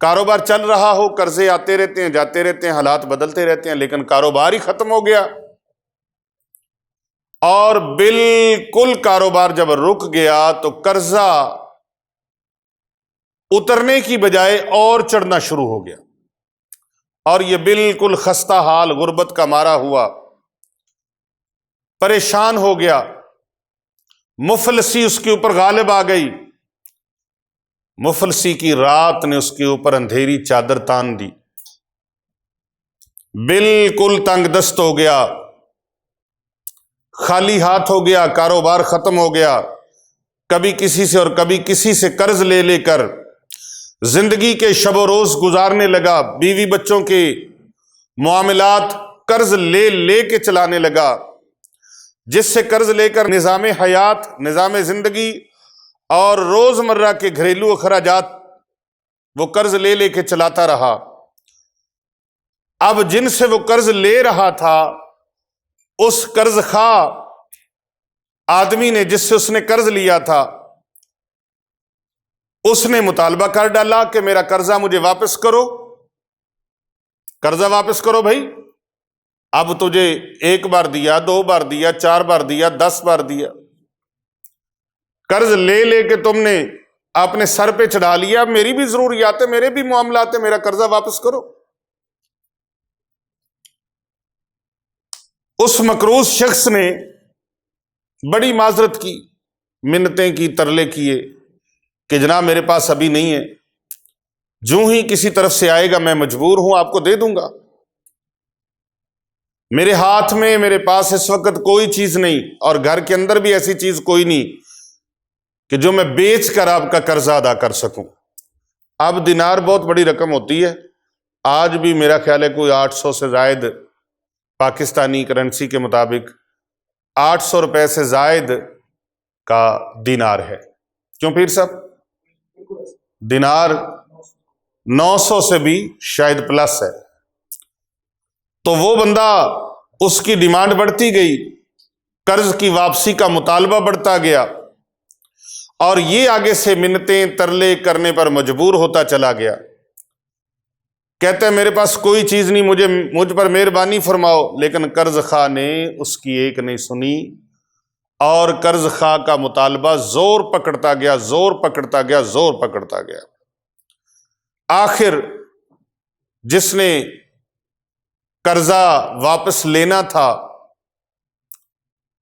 کاروبار چل رہا ہو، قرضے آتے رہتے ہیں جاتے رہتے ہیں، حالات بدلتے رہتے ہیں، لیکن کاروبار ہی ختم ہو گیا، اور بالکل کاروبار جب رک گیا تو قرضہ اترنے کی بجائے اور چڑھنا شروع ہو گیا، اور یہ بالکل خستہ حال، غربت کا مارا ہوا، پریشان ہو گیا، مفلسی اس کے اوپر غالب آ گئی۔ مفلسی کی رات نے اس کے اوپر اندھیری چادر تان دی، بالکل تنگ دست ہو گیا، خالی ہاتھ ہو گیا، کاروبار ختم ہو گیا، کبھی کسی سے اور کبھی کسی سے قرض لے لے کر زندگی کے شب و روز گزارنے لگا، بیوی بچوں کے معاملات قرض لے لے کے چلانے لگا، جس سے قرض لے کر نظام حیات، نظام زندگی اور روزمرہ کے گھریلو اخراجات وہ قرض لے لے کے چلاتا رہا۔ اب جن سے وہ قرض لے رہا تھا اس قرض خواہ آدمی نے، جس سے اس نے قرض لیا تھا، اس نے مطالبہ کر ڈالا کہ میرا قرضہ مجھے واپس کرو، قرضہ واپس کرو بھائی۔ اب تجھے 1 بار دیا، 2 بار دیا، 4 بار دیا، 10 بار دیا، قرض لے لے کے تم نے اپنے سر پہ چڑھا لیا، میری بھی ضروریات ہے، میرے بھی معاملات ہیں، میرا قرضہ واپس کرو۔ اس مقروض شخص نے بڑی معذرت کی، منتیں کی، ترلے کیے کہ جناب میرے پاس ابھی نہیں ہے، جو ہی کسی طرف سے آئے گا میں مجبور ہوں آپ کو دے دوں گا، میرے ہاتھ میں، میرے پاس اس وقت کوئی چیز نہیں، اور گھر کے اندر بھی ایسی چیز کوئی نہیں کہ جو میں بیچ کر آپ کا قرضہ ادا کر سکوں۔ اب دینار بہت بڑی رقم ہوتی ہے، آج بھی میرا خیال ہے کوئی 800 سے زائد پاکستانی کرنسی کے مطابق 800 روپے سے زائد کا دینار ہے۔ کیوں پیر صاحب؟ دینار 900 سے بھی شاید پلس ہے۔ تو وہ بندہ، اس کی ڈیمانڈ بڑھتی گئی، قرض کی واپسی کا مطالبہ بڑھتا گیا، اور یہ آگے سے منتیں ترلے کرنے پر مجبور ہوتا چلا گیا۔ کہتا ہے میرے پاس کوئی چیز نہیں، مجھ پر مہربانی فرماؤ، لیکن قرض خواہ نے اس کی ایک نہیں سنی، اور قرض خواہ کا مطالبہ زور پکڑتا گیا، زور پکڑتا گیا، زور پکڑتا گیا۔ آخر جس نے قرضہ واپس لینا تھا،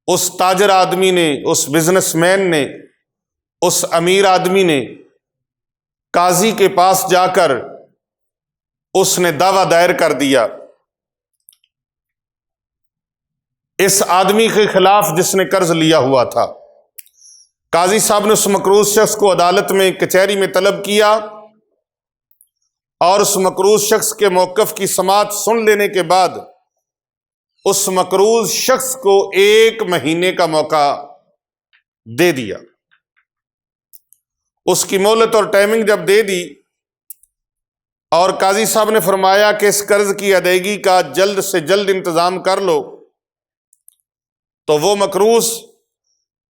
اس تاجر آدمی نے، اس بزنس مین نے، اس امیر آدمی نے قاضی کے پاس جا کر اس نے دعویٰ دائر کر دیا اس آدمی کے خلاف جس نے قرض لیا ہوا تھا۔ قاضی صاحب نے اس مقروض شخص کو عدالت میں، کچہری میں طلب کیا، اور اس مقروض شخص کے موقف کی سماعت سن لینے کے بعد اس مقروض شخص کو 1 مہینے کا موقع دے دیا۔ اس کی مہلت اور ٹائمنگ جب دے دی، اور قاضی صاحب نے فرمایا کہ اس قرض کی ادائیگی کا جلد سے جلد انتظام کر لو، تو وہ مقروض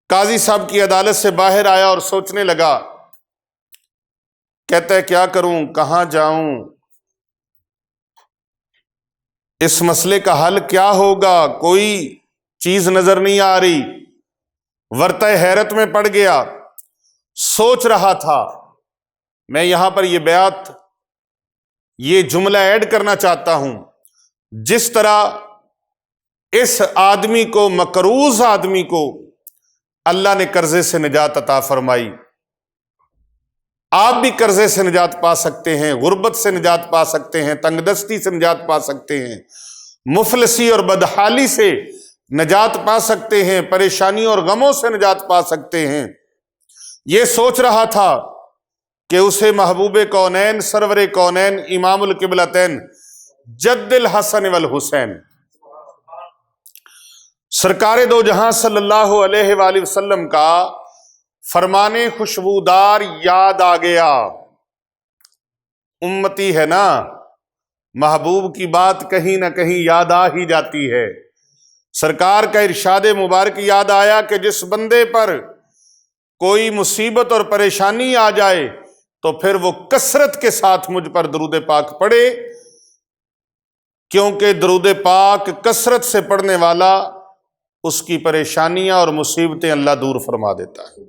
قاضی صاحب کی عدالت سے باہر آیا اور سوچنے لگا، کہتا ہے کیا کروں، کہاں جاؤں، اس مسئلے کا حل کیا ہوگا، کوئی چیز نظر نہیں آ رہی، ورطہ حیرت میں پڑ گیا۔ سوچ رہا تھا، میں یہاں پر یہ بیعت، یہ جملہ ایڈ کرنا چاہتا ہوں، جس طرح اس آدمی کو، مقروض آدمی کو اللہ نے قرضے سے نجات عطا فرمائی، آپ بھی قرضے سے نجات پا سکتے ہیں، غربت سے نجات پا سکتے ہیں، تنگ دستی سے نجات پا سکتے ہیں، مفلسی اور بدحالی سے نجات پا سکتے ہیں، پریشانیوں اور غموں سے نجات پا سکتے ہیں۔ یہ سوچ رہا تھا کہ اسے محبوب کونین، سرور کونین، امام القبلتین، جد الحسن والحسین، سرکار دو جہاں صلی اللہ علیہ وآلہ وسلم کا فرمان خوشبودار یاد آ گیا۔ امتی ہے نا، محبوب کی بات کہیں نہ کہیں یاد آ ہی جاتی ہے۔ سرکار کا ارشاد مبارک یاد آیا کہ جس بندے پر کوئی مصیبت اور پریشانی آ جائے تو پھر وہ کثرت کے ساتھ مجھ پر درود پاک پڑھے، کیونکہ درود پاک کثرت سے پڑھنے والا، اس کی پریشانیاں اور مصیبتیں اللہ دور فرما دیتا ہے۔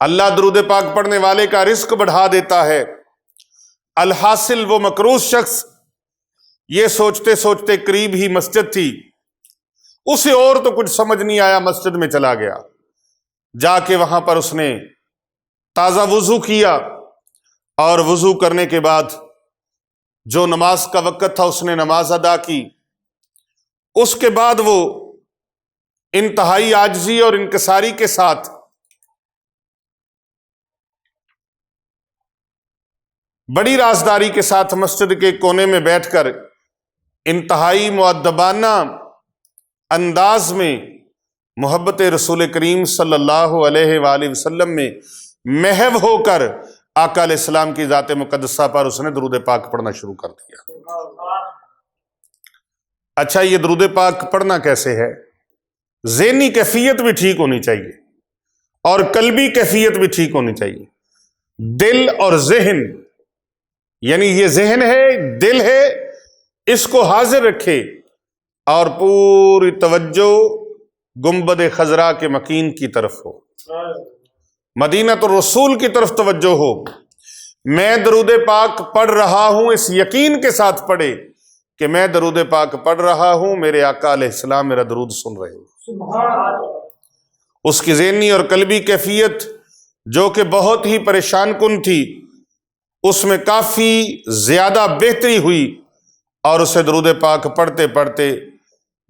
اللہ درود پاک پڑھنے والے کا رزق بڑھا دیتا ہے۔ الحاصل وہ مقروض شخص یہ سوچتے سوچتے، قریب ہی مسجد تھی، اسے اور تو کچھ سمجھ نہیں آیا، مسجد میں چلا گیا۔ جا کے وہاں پر اس نے تازہ وضو کیا، اور وضو کرنے کے بعد جو نماز کا وقت تھا اس نے نماز ادا کی۔ اس کے بعد وہ انتہائی عاجزی اور انکساری کے ساتھ بڑی رازداری کے ساتھ مسجد کے کونے میں بیٹھ کر انتہائی مؤدبانہ انداز میں محبت رسول کریم صلی اللہ علیہ وآلہ وسلم میں محو ہو کر آقا علیہ السلام کی ذات مقدسہ پر اس نے درود پاک پڑھنا شروع کر دیا۔ اچھا، یہ درود پاک پڑھنا کیسے ہے؟ ذہنی کیفیت بھی ٹھیک ہونی چاہیے، اور قلبی کیفیت بھی ٹھیک ہونی چاہیے۔ دل اور ذہن، یعنی یہ ذہن ہے، دل ہے، اس کو حاضر رکھے اور پوری توجہ گنبد خضرا کے مکین کی طرف ہو، مدینہ الرسول کی طرف توجہ ہو۔ میں درود پاک پڑھ رہا ہوں، اس یقین کے ساتھ پڑھے کہ میں درود پاک پڑھ رہا ہوں، میرے آقا علیہ السلام میرا درود سن رہے ہیں۔ اس کی ذہنی اور قلبی کیفیت جو کہ بہت ہی پریشان کن تھی، اس میں کافی زیادہ بہتری ہوئی، اور اسے درود پاک پڑھتے پڑھتے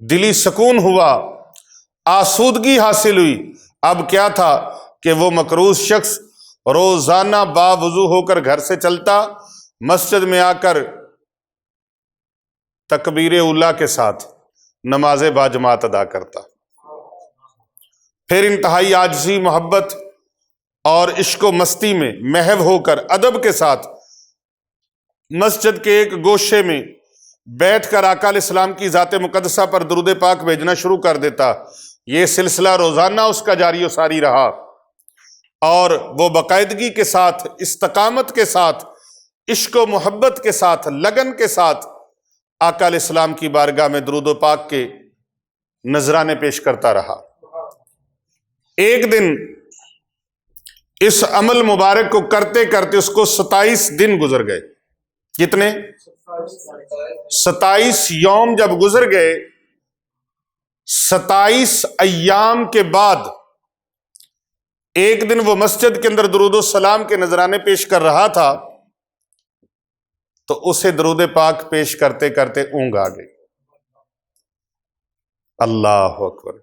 دلی سکون ہوا، آسودگی حاصل ہوئی۔ اب کیا تھا کہ وہ مقروض شخص روزانہ باوضو ہو کر گھر سے چلتا، مسجد میں آ کر تکبیر اولیٰ کے ساتھ نماز باجماعت ادا کرتا، پھر انتہائی عاجزی، محبت اور عشق و مستی میں محو ہو کر ادب کے ساتھ مسجد کے ایک گوشے میں بیٹھ کر آقا علیہ السلام کی ذات مقدسہ پر درود پاک بھیجنا شروع کر دیتا۔ یہ سلسلہ روزانہ اس کا جاری و ساری رہا، اور وہ باقاعدگی کے ساتھ، استقامت کے ساتھ، عشق و محبت کے ساتھ، لگن کے ساتھ آقا علیہ السلام کی بارگاہ میں درود و پاک کے نذرانے پیش کرتا رہا۔ ایک دن اس عمل مبارک کو کرتے کرتے اس کو 27 دن گزر گئے۔ کتنے؟ 27 یوم جب گزر گئے، 27 ایام کے بعد ایک دن وہ مسجد کے اندر درود و سلام کے نذرانے پیش کر رہا تھا، تو اسے درود پاک پیش کرتے کرتے اونگ آ گئی۔ اللہ اکبر!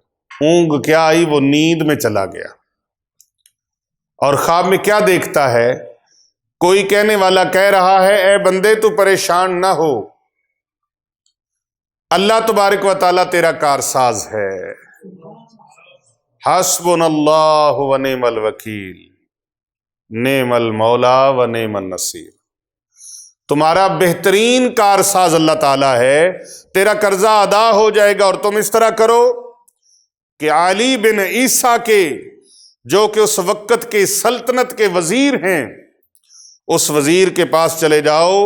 اونگ کیا آئی، وہ نیند میں چلا گیا، اور خواب میں کیا دیکھتا ہے؟ کوئی کہنے والا کہہ رہا ہے، اے بندے تو پریشان نہ ہو، اللہ تبارک و تعالیٰ تیرا کارساز ہے، حسبنا اللہ و نعم الوکیل، نعم المولا و نعم النصیر۔ تمہارا بہترین کارساز اللہ تعالیٰ ہے، تیرا قرضہ ادا ہو جائے گا۔ اور تم اس طرح کرو کہ علی بن عیسیٰ کے، جو کہ اس وقت کے سلطنت کے وزیر ہیں، اس وزیر کے پاس چلے جاؤ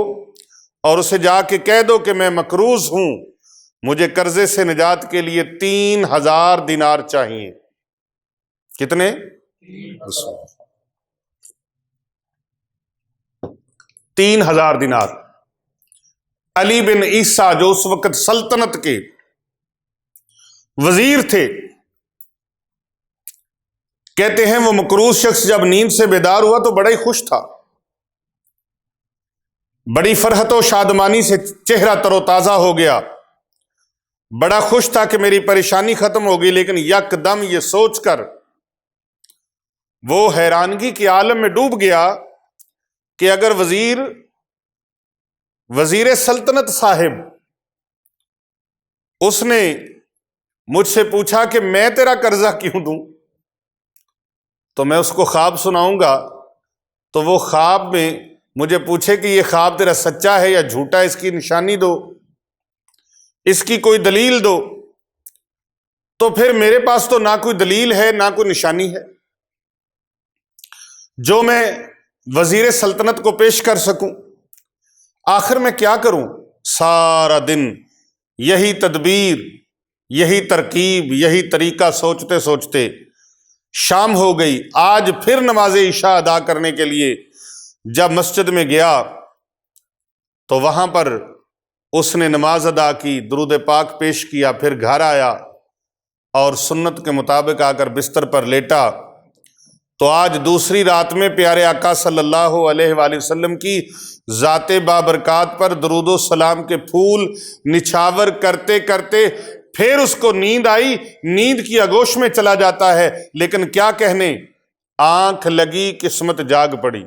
اور اسے جا کے کہہ دو کہ میں مقروض ہوں، مجھے قرضے سے نجات کے لیے 3000 دینار چاہیے۔ کتنے؟ 3000 دینار۔ علی بن عیسیٰ جو اس وقت سلطنت کے وزیر تھے، کہتے ہیں وہ مقروض شخص جب نیند سے بیدار ہوا تو بڑا ہی خوش تھا، بڑی فرحت و شادمانی سے چہرہ تر و تازہ ہو گیا، بڑا خوش تھا کہ میری پریشانی ختم ہوگی۔ لیکن یکدم یہ سوچ کر وہ حیرانگی کے عالم میں ڈوب گیا کہ اگر وزیر سلطنت صاحب اس نے مجھ سے پوچھا کہ میں تیرا قرضہ کیوں دوں، تو میں اس کو خواب سناؤں گا، تو وہ خواب میں مجھے پوچھے کہ یہ خواب تیرا سچا ہے یا جھوٹا ہے، اس کی نشانی دو، اس کی کوئی دلیل دو، تو پھر میرے پاس تو نہ کوئی دلیل ہے نہ کوئی نشانی ہے جو میں وزیر سلطنت کو پیش کر سکوں۔ آخر میں کیا کروں؟ سارا دن یہی تدبیر، یہی ترکیب، یہی طریقہ سوچتے سوچتے شام ہو گئی۔ آج پھر نماز عشاء ادا کرنے کے لیے جب مسجد میں گیا تو وہاں پر اس نے نماز ادا کی، درود پاک پیش کیا، پھر گھر آیا اور سنت کے مطابق آ کر بستر پر لیٹا۔ تو آج دوسری رات میں پیارے آقا صلی اللہ علیہ وآلہ وسلم کی ذات بابرکات پر درود و سلام کے پھول نچھاور کرتے کرتے پھر اس کو نیند آئی، نیند کی آغوش میں چلا جاتا ہے، لیکن کیا کہنے، آنکھ لگی قسمت جاگ پڑی۔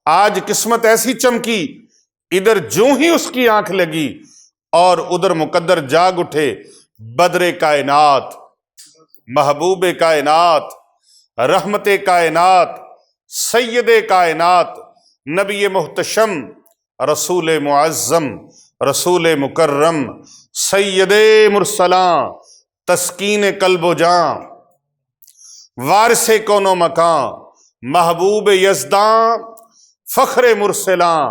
آج قسمت ایسی چمکی، ادھر جو ہی اس کی آنکھ لگی اور ادھر مقدر جاگ اٹھے۔ بدر کائنات، محبوب کائنات، رحمت کائنات، سید کائنات، نبی محتشم، رسول معظم، رسول مکرم، سید مرسلاں، تسکین قلب و جاں، وارث کون و مکان، محبوب یزداں، فخر مرسلاں،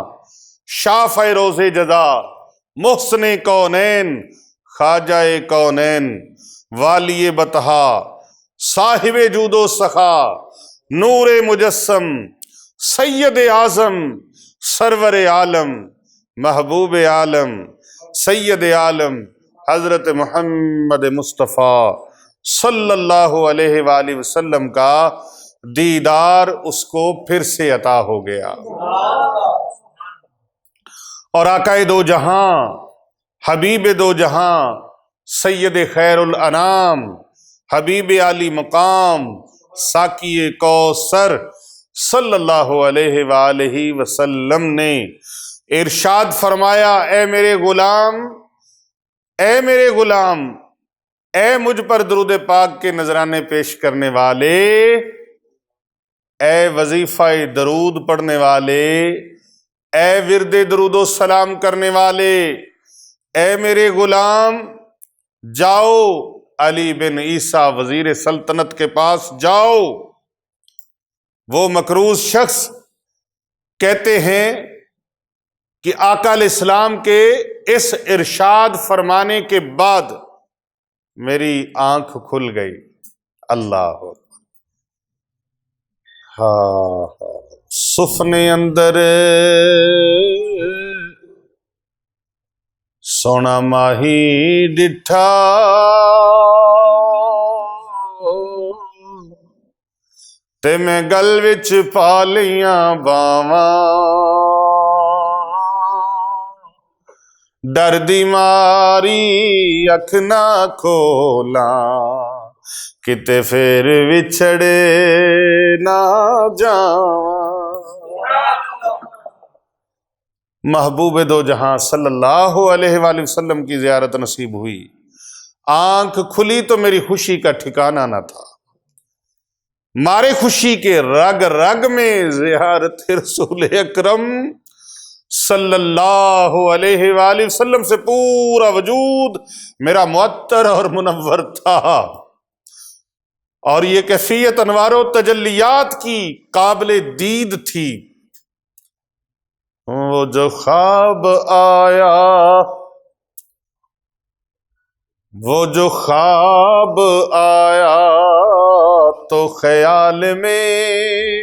شافع روز جزا، محسن کونین خواجہ کونین والی بطحا صاحب جود و سخا نور مجسم سید اعظم سرور عالم محبوب عالم سید عالم حضرت محمد مصطفیٰ صلی اللہ علیہ وآلہ وسلم کا دیدار اس کو پھر سے عطا ہو گیا، اور آقا دو جہاں حبیب دو جہاں سید خیر الانام حبیب علی مقام ساقی کوثر صلی اللہ علیہ وآلہ وسلم نے ارشاد فرمایا، اے میرے غلام، اے میرے غلام، اے مجھ پر درود پاک کے نذرانے پیش کرنے والے، اے وظیفہ درود پڑھنے والے، اے ورد درود و سلام کرنے والے، اے میرے غلام، جاؤ علی بن عیسیٰ وزیر سلطنت کے پاس جاؤ۔ وہ مکروز شخص کہتے ہیں کہ آقا علیہ السلام کے اس ارشاد فرمانے کے بعد میری آنکھ کھل گئی۔ اللہ سفنے اندر سونا ماہی ڈٹھا تے میں گل وچ پا لیاں باواں، ڈر دی ماری اکھ نہ کھولاں کتے پھر وچھڑے نہ جاواں۔ محبوب دو جہاں صلی اللہ علیہ وآلہ وسلم کی زیارت نصیب ہوئی، آنکھ کھلی تو میری خوشی کا ٹھکانہ نہ تھا، مارے خوشی کے رگ رگ میں زیارت رسول اکرم صلی اللہ علیہ وآلہ وسلم سے پورا وجود میرا معطر اور منور تھا، اور یہ کیفیت انوار و تجلیات کی قابل دید تھی۔ وہ جو خواب آیا، وہ جو خواب آیا تو خیال میں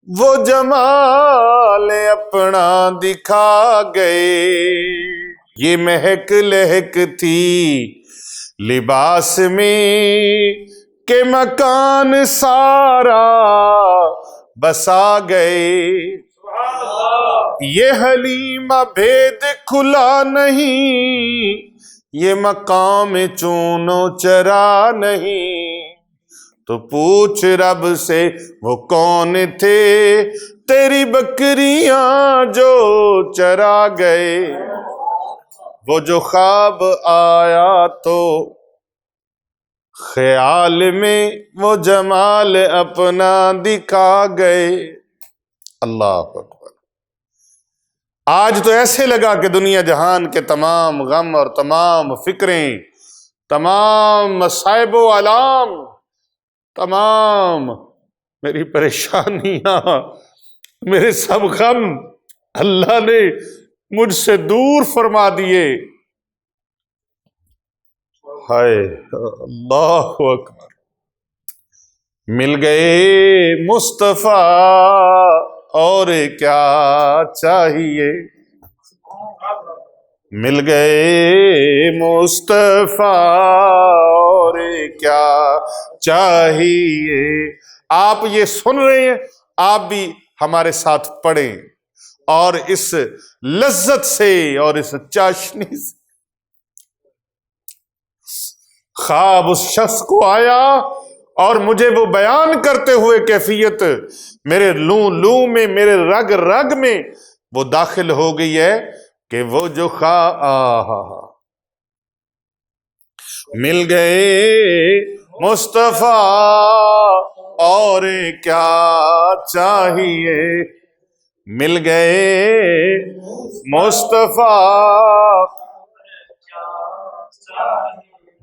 وہ جمال اپنا دکھا گئے، یہ مہک لہک تھی لباس میں کہ مکان سارا بسا گئے، یہ حلیمہ بھید کھلا نہیں، یہ مقام چونو چرا نہیں، تو پوچھ رب سے وہ کون تھے تیری بکریاں جو چرا گئے۔ وہ جو خواب آیا تو خیال میں وہ جمال اپنا دکھا گئے۔ اللہ اکبر۔ آج تو ایسے لگا کہ دنیا جہان کے تمام غم اور تمام فکریں، تمام مصائب و آلام، تمام میری پریشانیاں، میرے سب غم اللہ نے مجھ سے دور فرما دیے۔ ہائے اللہ اکبر۔ مل گئے مصطفیٰ اور کیا چاہیے، مل گئے مصطفیٰ اور کیا چاہیے۔ آپ یہ سن رہے ہیں، آپ بھی ہمارے ساتھ پڑھیں، اور اس لذت سے اور اس چاشنی سے۔ خواب اس شخص کو آیا اور مجھے وہ بیان کرتے ہوئے کیفیت میرے لوں لوں میں، میرے رگ رگ میں وہ داخل ہو گئی ہے کہ وہ جو مل گئے مصطفیٰ اور کیا چاہیے، مل گئے مصطفیٰ،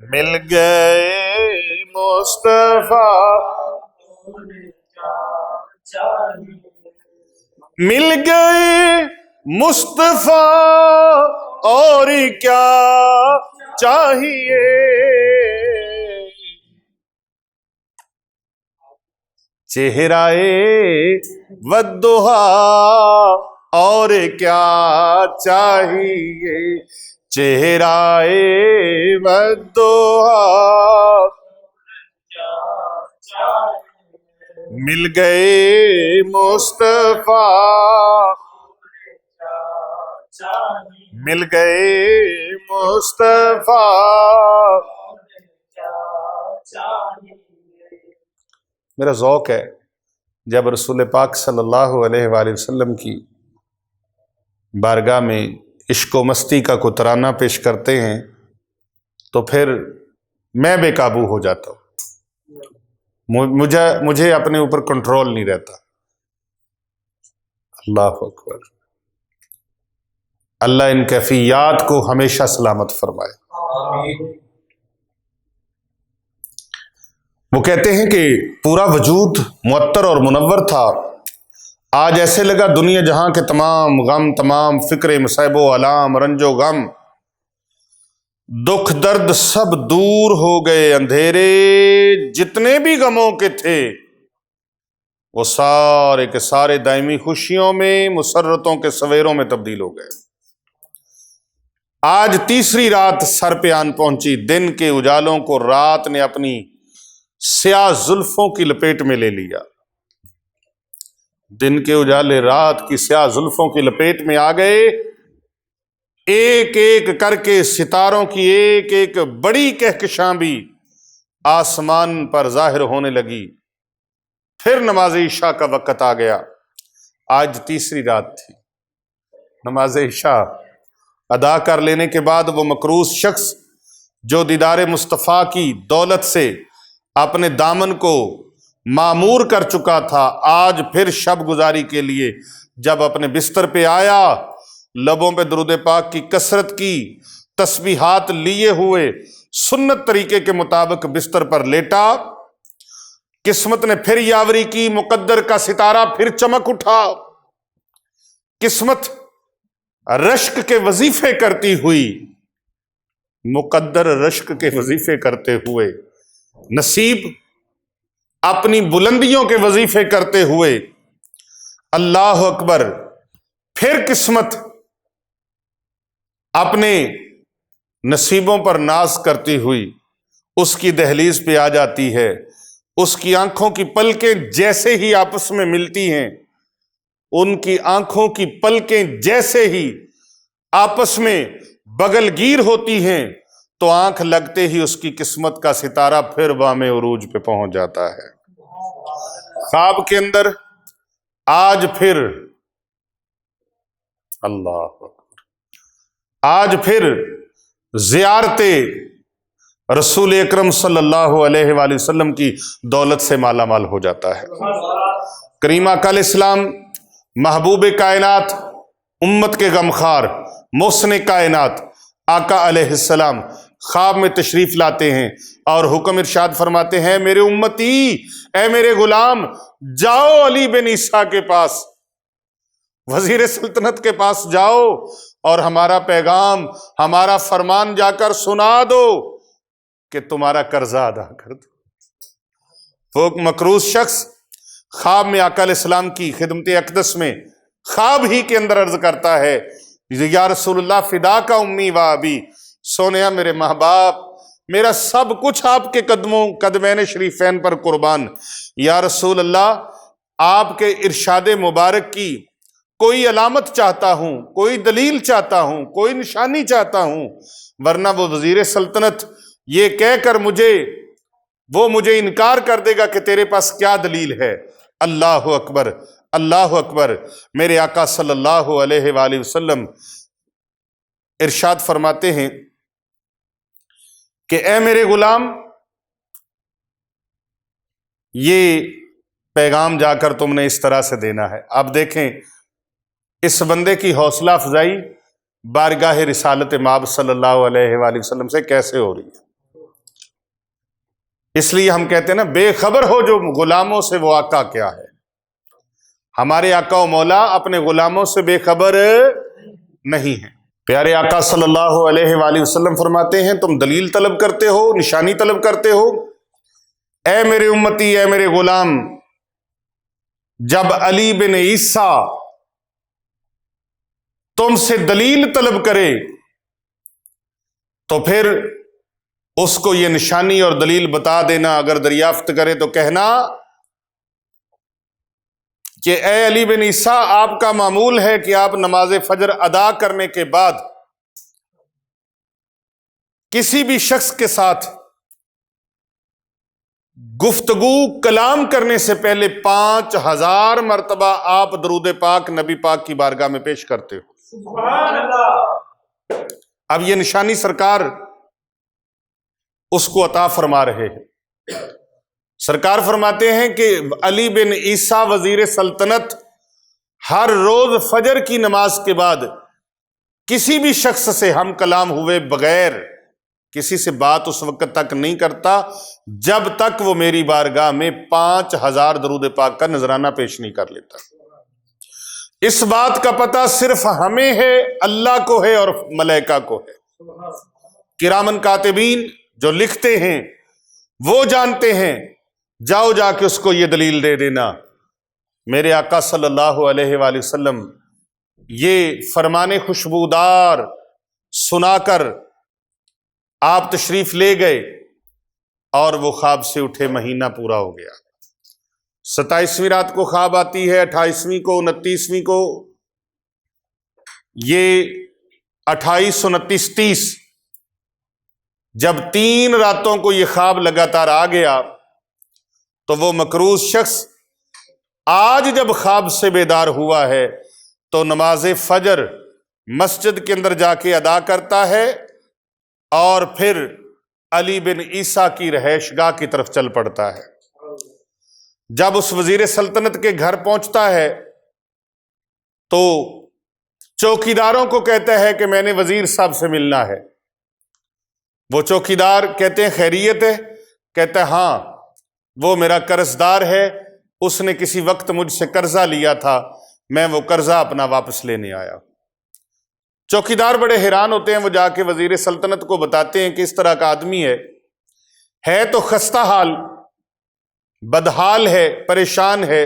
مل گئے مصطفیٰ، مل گئے مصطفیٰ اور کیا چاہیے، چہرائے والضحا اور کیا چاہیے، چہرائے والضحا مل گئے مصطفیٰ، مل گئے مصطفیٰ۔ میرا ذوق ہے جب رسول پاک صلی اللہ علیہ وآلہ وسلم کی بارگاہ میں عشق و مستی کا کوئی ترانہ پیش کرتے ہیں تو پھر میں بے قابو ہو جاتا ہوں، مجھے اپنے اوپر کنٹرول نہیں رہتا۔ اللہ اکبر، اللہ ان کیفیات کو ہمیشہ سلامت فرمائے۔ وہ کہتے ہیں کہ پورا وجود معطر اور منور تھا، آج ایسے لگا دنیا جہاں کے تمام غم، تمام فکر، مصائب و آلام، رنج و غم، دکھ درد سب دور ہو گئے، اندھیرے جتنے بھی غموں کے تھے وہ سارے کے سارے دائمی خوشیوں میں، مسرتوں کے سویروں میں تبدیل ہو گئے۔ آج تیسری رات سر پہ آن پہنچی، دن کے اجالوں کو رات نے اپنی سیاہ زلفوں کی لپیٹ میں لے لیا، دن کے اجالے رات کی سیاہ زلفوں کی لپیٹ میں آ گئے، ایک ایک کر کے ستاروں کی ایک ایک بڑی کہکشاں بھی آسمان پر ظاہر ہونے لگی۔ پھر نماز عشاء کا وقت آ گیا، آج تیسری رات تھی۔ نماز عشاء ادا کر لینے کے بعد وہ مکروس شخص جو دیدار مصطفیٰ کی دولت سے اپنے دامن کو معمور کر چکا تھا، آج پھر شب گزاری کے لیے جب اپنے بستر پہ آیا، لبوں پہ درود پاک کی کثرت کی، تسبیحات لیے ہوئے سنت طریقے کے مطابق بستر پر لیٹا، قسمت نے پھر یاوری کی، مقدر کا ستارہ پھر چمک اٹھا، قسمت رشک کے وظیفے کرتی ہوئی، مقدر رشک کے وظیفے کرتے ہوئے، نصیب اپنی بلندیوں کے وظیفے کرتے ہوئے، اللہ اکبر، پھر قسمت اپنے نصیبوں پر ناز کرتی ہوئی اس کی دہلیز پہ آ جاتی ہے۔ اس کی آنکھوں کی پلکیں جیسے ہی آپس میں ملتی ہیں، ان کی آنکھوں کی پلکیں جیسے ہی آپس میں بغل گیر ہوتی ہیں تو آنکھ لگتے ہی اس کی قسمت کا ستارہ پھر بام عروج پہ پہنچ جاتا ہے۔ خواب کے اندر آج پھر اللہ اکبر، آج پھر زیارت رسول اکرم صلی اللہ علیہ وآلہ وسلم کی دولت سے مالا مال ہو جاتا ہے۔ کریم آقا علیہ السلام محبوب کائنات، امت کے غمخوار، محسن کائنات آقا علیہ السلام خواب میں تشریف لاتے ہیں اور حکم ارشاد فرماتے ہیں، میرے امتی، اے میرے غلام، جاؤ علی بن عیسیٰ کے پاس، وزیر سلطنت کے پاس جاؤ اور ہمارا پیغام، ہمارا فرمان جا کر سنا دو کہ تمہارا قرضہ ادا کر دو۔ وہ مکروس شخص خواب میں آقا علیہ السلام کی خدمت اقدس میں خواب ہی کے اندر عرض کرتا ہے، یا رسول اللہ فدا کا امی و ابی، سونیا میرے ماں باپ، میرا سب کچھ آپ کے قدمین شریفین پر قربان۔ یا رسول اللہ، آپ کے ارشاد مبارک کی کوئی علامت چاہتا ہوں، کوئی دلیل چاہتا ہوں، کوئی نشانی چاہتا ہوں، ورنہ وہ وزیر سلطنت یہ کہہ کر مجھے انکار کر دے گا کہ تیرے پاس کیا دلیل ہے۔ اللہ اکبر، اللہ اکبر۔ میرے آقا صلی اللہ علیہ وآلہ وسلم ارشاد فرماتے ہیں کہ اے میرے غلام، یہ پیغام جا کر تم نے اس طرح سے دینا ہے۔ اب دیکھیں اس بندے کی حوصلہ افزائی بارگاہ رسالت مآب صلی اللہ علیہ وآلہ وسلم سے کیسے ہو رہی ہے۔ اس لیے ہم کہتے ہیں نا، بے خبر ہو جو غلاموں سے وہ آقا کیا ہے۔ ہمارے آقا و مولا اپنے غلاموں سے بے خبر نہیں ہیں۔ پیارے آقا صلی اللہ علیہ وآلہ وسلم فرماتے ہیں تم دلیل طلب کرتے ہو، نشانی طلب کرتے ہو، اے میرے امتی، اے میرے غلام، جب علی بن عیسیٰ تم سے دلیل طلب کرے تو پھر اس کو یہ نشانی اور دلیل بتا دینا، اگر دریافت کرے تو کہنا کہ اے علی بن عیسیٰ، آپ کا معمول ہے کہ آپ نماز فجر ادا کرنے کے بعد کسی بھی شخص کے ساتھ گفتگو کلام کرنے سے پہلے 5000 مرتبہ آپ درود پاک نبی پاک کی بارگاہ میں پیش کرتے ہو۔ سبحان اللہ۔ اب یہ نشانی سرکار اس کو عطا فرما رہے ہیں۔ سرکار فرماتے ہیں کہ علی بن عیسیٰ وزیر سلطنت ہر روز فجر کی نماز کے بعد کسی بھی شخص سے ہم کلام ہوئے بغیر کسی سے بات اس وقت تک نہیں کرتا جب تک وہ میری بارگاہ میں 5000 درود پاک کا نذرانہ پیش نہیں کر لیتا۔ اس بات کا پتہ صرف ہمیں ہے، اللہ کو ہے اور ملائکہ کو ہے۔ کرامن کاتبین جو لکھتے ہیں وہ جانتے ہیں، جاؤ جا کے اس کو یہ دلیل دے دینا۔ میرے آقا صلی اللہ علیہ وآلہ وسلم یہ فرمان خوشبودار سنا کر آپ تشریف لے گئے اور وہ خواب سے اٹھے، مہینہ پورا ہو گیا۔ 27ویں رات کو خواب آتی ہے، 28ویں کو، 29ویں کو، یہ 28 29 30 جب 3 راتوں کو یہ خواب لگاتار آ گیا تو وہ مکروز شخص آج جب خواب سے بیدار ہوا ہے تو نماز فجر مسجد کے اندر جا کے ادا کرتا ہے اور پھر علی بن عیسیٰ کی رہائش گاہ کی طرف چل پڑتا ہے۔ جب اس وزیر سلطنت کے گھر پہنچتا ہے تو چوکیداروں کو کہتا ہے کہ میں نے وزیر صاحب سے ملنا ہے۔ وہ چوکیدار کہتے ہیں خیریت ہے؟ کہتا ہے ہاں، وہ میرا قرض دار ہے، اس نے کسی وقت مجھ سے قرضہ لیا تھا، میں وہ قرضہ اپنا واپس لینے آیا۔ چوکیدار بڑے حیران ہوتے ہیں، وہ جا کے وزیر سلطنت کو بتاتے ہیں کہ اس طرح کا آدمی ہے تو خستہ حال، بدحال ہے، پریشان ہے،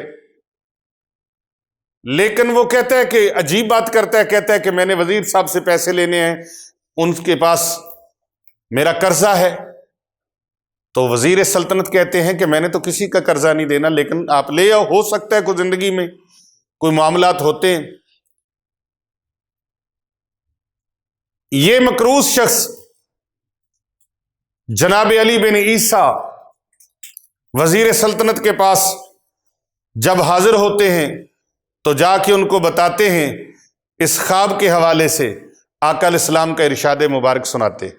لیکن وہ کہتا ہے کہ عجیب بات کرتا ہے، کہتا ہے کہ میں نے وزیر صاحب سے پیسے لینے ہیں، ان کے پاس میرا قرضہ ہے۔ تو وزیر سلطنت کہتے ہیں کہ میں نے تو کسی کا قرضہ نہیں دینا، لیکن آپ لے آؤ، ہو سکتا ہے کوئی زندگی میں کوئی معاملات ہوتے ہیں۔ یہ مکروز شخص جناب علی بن عیسیٰ وزیر سلطنت کے پاس جب حاضر ہوتے ہیں تو جا کے ان کو بتاتے ہیں، اس خواب کے حوالے سے آقا علیہ السلام کا ارشاد مبارک سناتے ہیں۔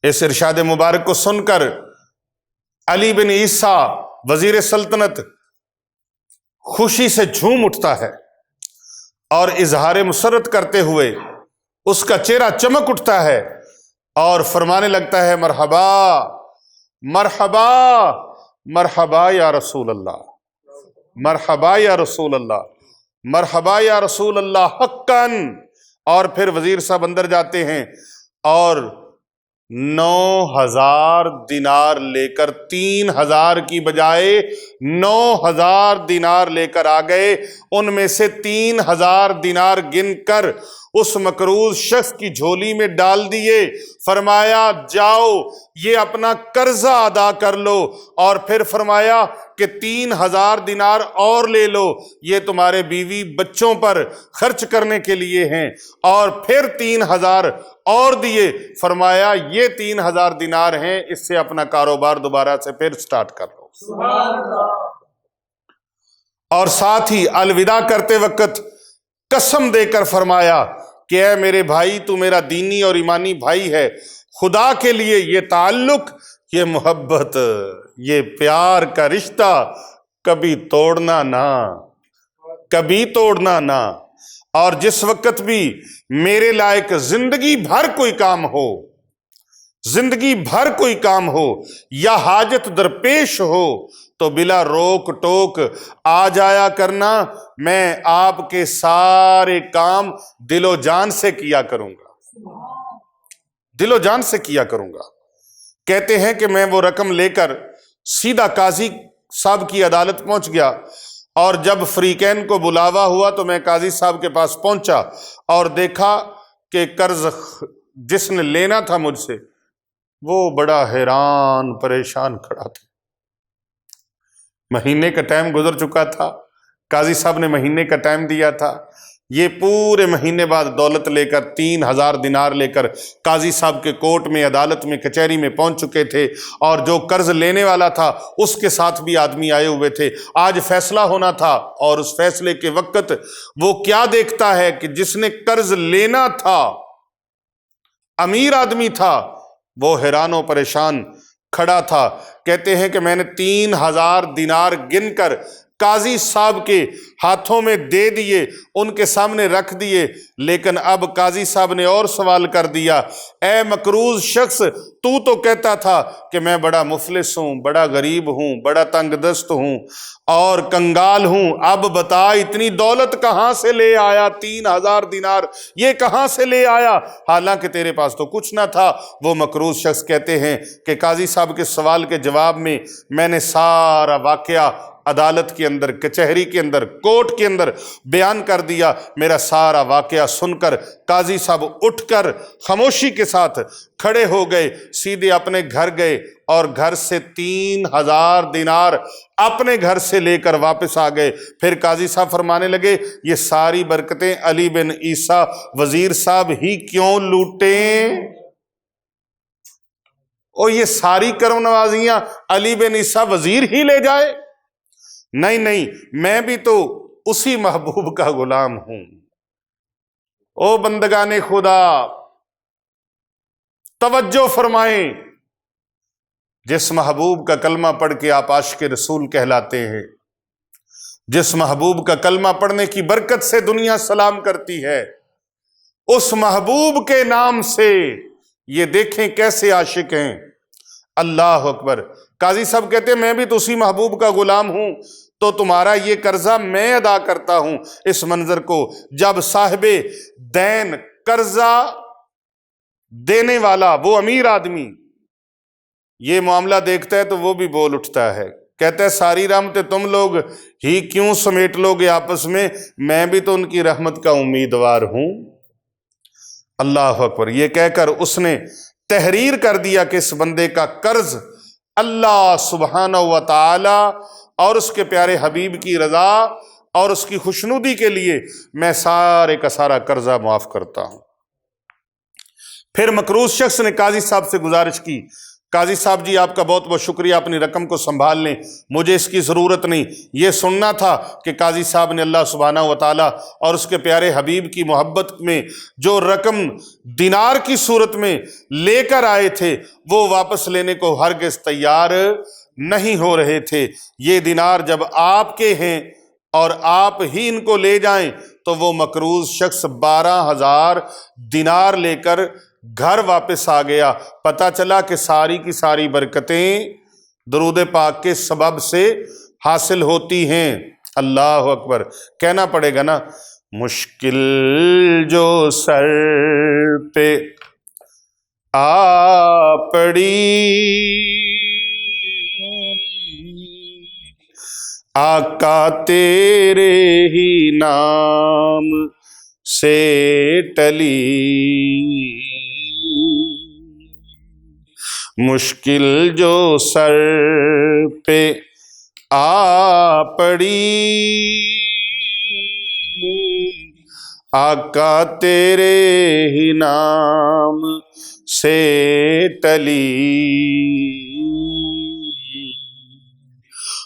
اس ارشاد مبارک کو سن کر علی بن عیسیٰ وزیر سلطنت خوشی سے جھوم اٹھتا ہے اور اظہار مسرت کرتے ہوئے اس کا چہرہ چمک اٹھتا ہے اور فرمانے لگتا ہے، مرحبا مرحبا مرحبا یا رسول اللہ، مرحبا یا رسول اللہ، مرحبا یا رسول اللہ حقاً۔ اور پھر وزیر صاحب اندر جاتے ہیں اور 9000 دینار لے کر، 3000 کی بجائے 9000 دینار لے کر آ گئے۔ ان میں سے 3000 دینار گن کر اس مکروز شخص کی جھولی میں ڈال دیے، فرمایا جاؤ یہ اپنا قرضہ ادا کر لو، اور پھر فرمایا کہ 3000 دینار اور لے لو، یہ تمہارے بیوی بچوں پر خرچ کرنے کے لیے ہیں، اور پھر 3000 اور دیے، فرمایا یہ 3000 دینار ہیں، اس سے اپنا کاروبار دوبارہ سے پھر سٹارٹ کر لو۔ سبحان اللہ۔ اور ساتھ ہی الوداع کرتے وقت قسم دے کر فرمایا کہ اے میرے بھائی، تو میرا دینی اور ایمانی بھائی ہے، خدا کے لیے یہ تعلق، یہ محبت، یہ پیار کا رشتہ کبھی توڑنا نہ، کبھی توڑنا نہ۔ اور جس وقت بھی میرے لائق زندگی بھر کوئی کام ہو، زندگی بھر کوئی کام ہو یا حاجت درپیش ہو، تو بلا روک ٹوک آ جایا کرنا، میں آپ کے سارے کام دل و جان سے کیا کروں گا، دل و جان سے کیا کروں گا۔ کہتے ہیں کہ میں وہ رقم لے کر سیدھا قاضی صاحب کی عدالت پہنچ گیا، اور جب فریقین کو بلاوا ہوا تو میں قاضی صاحب کے پاس پہنچا اور دیکھا کہ قرض جس نے لینا تھا مجھ سے وہ بڑا حیران پریشان کھڑا تھا۔ مہینے کا ٹائم گزر چکا تھا، قاضی صاحب نے مہینے کا ٹائم دیا تھا، یہ پورے مہینے بعد دولت لے کر 3000 دینار لے کر قاضی صاحب کے کورٹ میں، عدالت میں، کچہری میں پہنچ چکے تھے، اور جو قرض لینے والا تھا اس کے ساتھ بھی آدمی آئے ہوئے تھے۔ آج فیصلہ ہونا تھا، اور اس فیصلے کے وقت وہ کیا دیکھتا ہے کہ جس نے قرض لینا تھا، امیر آدمی تھا، وہ حیران و پریشان کھڑا تھا۔ کہتے ہیں کہ میں نے 3000 دینار گن کر قاضی صاحب کے ہاتھوں میں دے دیے، ان کے سامنے رکھ دیے، لیکن اب قاضی صاحب نے اور سوال کر دیا، اے مقروض شخص، تو کہتا تھا کہ میں بڑا مفلس ہوں، بڑا غریب ہوں، بڑا تنگ دست ہوں اور کنگال ہوں، اب بتا اتنی دولت کہاں سے لے آیا؟ 3000 دینار یہ کہاں سے لے آیا، حالانکہ تیرے پاس تو کچھ نہ تھا؟ وہ مقروض شخص کہتے ہیں کہ قاضی صاحب کے سوال کے جواب میں نے سارا واقعہ عدالت کے اندر، کچہری کے اندر، کورٹ کے اندر بیان کر دیا۔ میرا سارا واقعہ سن کر قاضی صاحب اٹھ کر خاموشی کے ساتھ کھڑے ہو گئے، سیدھے اپنے گھر گئے، اور گھر سے 3000 دینار اپنے گھر سے لے کر واپس آ گئے۔ پھر قاضی صاحب فرمانے لگے، یہ ساری برکتیں علی بن عیسیٰ وزیر صاحب ہی کیوں لوٹیں؟ اور یہ ساری کرم نوازیاں علی بن عیسیٰ وزیر ہی لے جائے؟ نہیں، میں بھی تو اسی محبوب کا غلام ہوں۔ او بندگان خدا، توجہ فرمائیں، جس محبوب کا کلمہ پڑھ کے آپ عاشق رسول کہلاتے ہیں، جس محبوب کا کلمہ پڑھنے کی برکت سے دنیا سلام کرتی ہے، اس محبوب کے نام سے یہ دیکھیں کیسے عاشق ہیں۔ اللہ اکبر۔ قاضی صاحب کہتے ہیں میں بھی تو اسی محبوب کا غلام ہوں، تو تمہارا یہ قرضہ میں ادا کرتا ہوں۔ اس منظر کو جب صاحب دین، قرضہ دینے والا، وہ امیر آدمی یہ معاملہ دیکھتا ہے تو وہ بھی بول اٹھتا ہے، کہتا ہے ساری رحمتیں تم لوگ ہی کیوں سمیٹ لو گے آپس میں بھی تو ان کی رحمت کا امیدوار ہوں۔ اللہ اکبر۔ یہ کہہ کر اس نے تحریر کر دیا کہ اس بندے کا قرض اللہ سبحانہ و تعالی اور اس کے پیارے حبیب کی رضا اور اس کی خوشنودی کے لیے میں سارے کا سارا قرضہ معاف کرتا ہوں۔ پھر مقروض شخص نے قاضی صاحب سے گزارش کی، قاضی صاحب جی آپ کا بہت بہت شکریہ، اپنی رقم کو سنبھال لیں، مجھے اس کی ضرورت نہیں۔ یہ سننا تھا کہ قاضی صاحب نے اللہ سبحانہ و تعالیٰ اور اس کے پیارے حبیب کی محبت میں جو رقم دینار کی صورت میں لے کر آئے تھے وہ واپس لینے کو ہرگز تیار نہیں ہو رہے تھے۔ یہ دینار جب آپ کے ہیں اور آپ ہی ان کو لے جائیں تو وہ مقروض شخص 12000 دینار لے کر گھر واپس آ گیا۔ پتہ چلا کہ ساری کی ساری برکتیں درود پاک کے سبب سے حاصل ہوتی ہیں۔ اللہ اکبر۔ کہنا پڑے گا نا، مشکل جو سر پہ آ پڑی آقا تیرے ہی نام سے ٹلی، مشکل جو سر پہ آ پڑی آقا تیرے ہی نام سے ٹلی،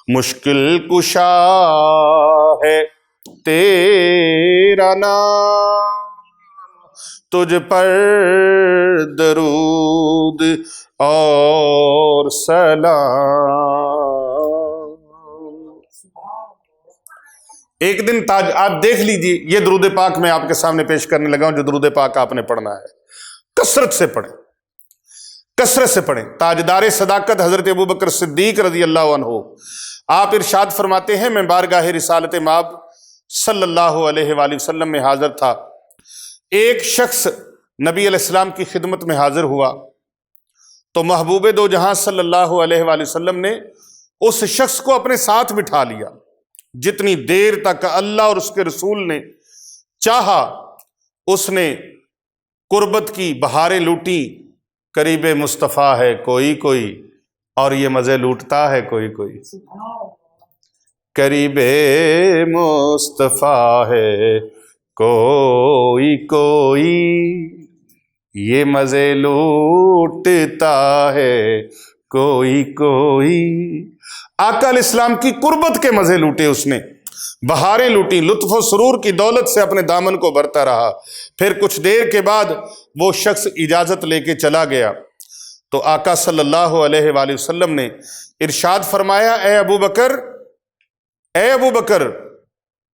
مشکل کشا ہے تیرا نام، تجھ پر درود اور سلام۔ ایک دن تاج، آپ دیکھ لیجئے، یہ درود پاک میں آپ کے سامنے پیش کرنے لگا ہوں، جو درود پاک آپ نے پڑھنا ہے کثرت سے پڑھیں، کثرت سے پڑھیں۔ تاجدار صداقت حضرت ابوبکر صدیق رضی اللہ عنہ آپ ارشاد فرماتے ہیں میں بارگاہ رسالت مآب صلی اللہ علیہ وآلہ وسلم میں حاضر تھا، ایک شخص نبی علیہ السلام کی خدمت میں حاضر ہوا تو محبوب دو جہاں صلی اللہ علیہ وآلہ وسلم نے اس شخص کو اپنے ساتھ بٹھا لیا۔ جتنی دیر تک اللہ اور اس کے رسول نے چاہا اس نے قربت کی بہاریں لوٹی، قریب مصطفیٰ ہے کوئی کوئی اور یہ مزے لوٹتا ہے کوئی کوئی، قریب مصطفیٰ ہے کوئی کوئی، یہ مزے لوٹتا ہے کوئی کوئی۔ آقا علیہ السلام کی قربت کے مزے لوٹے اس نے، بہاریں لوٹی، لطف و سرور کی دولت سے اپنے دامن کو بھرتا رہا۔ پھر کچھ دیر کے بعد وہ شخص اجازت لے کے چلا گیا تو آقا صلی اللہ علیہ وآلہ وسلم نے ارشاد فرمایا، اے ابو بکر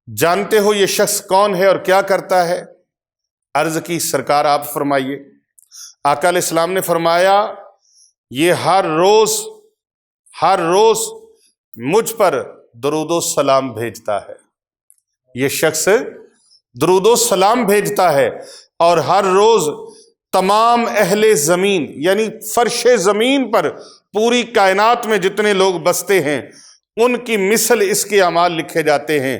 جانتے ہو یہ شخص کون ہے اور کیا کرتا ہے؟ عرض کی سرکار آپ فرمائیے۔ آقا علیہ السلام نے فرمایا، یہ ہر روز مجھ پر درود و سلام بھیجتا ہے، یہ شخص درود و سلام بھیجتا ہے اور ہر روز تمام اہل زمین یعنی فرش زمین پر پوری کائنات میں جتنے لوگ بستے ہیں ان کی مثل اس کے اعمال لکھے جاتے ہیں۔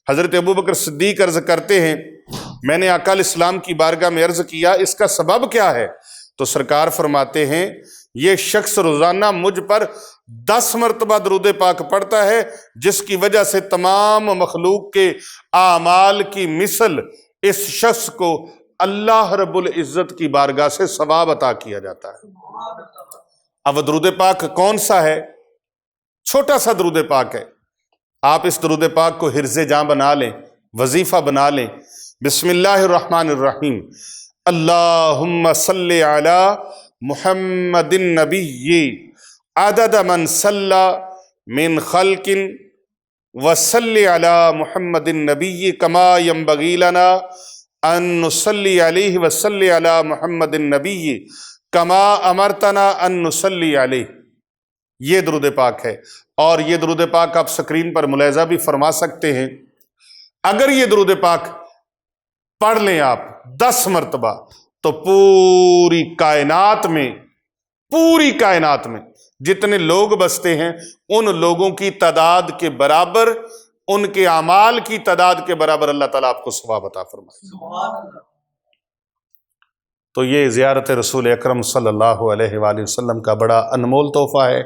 حضرت ابوبکر صدیق عرض کرتے ہیں، میں نے آقا علیہ السلام کی بارگاہ میں عرض کیا اس کا سبب کیا ہے؟ تو سرکار فرماتے ہیں، یہ شخص روزانہ مجھ پر 10 مرتبہ درود پاک پڑھتا ہے، جس کی وجہ سے تمام مخلوق کے اعمال کی مثل اس شخص کو اللہ رب العزت کی بارگاہ سے ثواب عطا کیا جاتا ہے۔ اب درود پاک کون سا ہے؟ چھوٹا سا درود پاک ہے، آپ اس درود پاک کو حرز جاں بنا لیں، وظیفہ بنا لیں۔ بسم اللہ الرحمن الرحیم، اللہم صلی علی محمد النبی عدد من صلی من خلق وصلی علی محمد النبی کما ینبغی لنا ان نصلی علیہ وصلی علی محمد النبی کما امرتنا ان نصلی علیہ۔ یہ درود پاک ہے، اور یہ درود پاک آپ سکرین پر ملاحظہ بھی فرما سکتے ہیں۔ اگر یہ درود پاک پڑھ لیں آپ 10 مرتبہ تو پوری کائنات میں جتنے لوگ بستے ہیں ان لوگوں کی تعداد کے برابر، ان کے اعمال کی تعداد کے برابر اللہ تعالیٰ آپ کو ثواب عطا فرمائے۔ تو یہ زیارت رسول اکرم صلی اللہ علیہ وآلہ وسلم کا بڑا انمول تحفہ ہے۔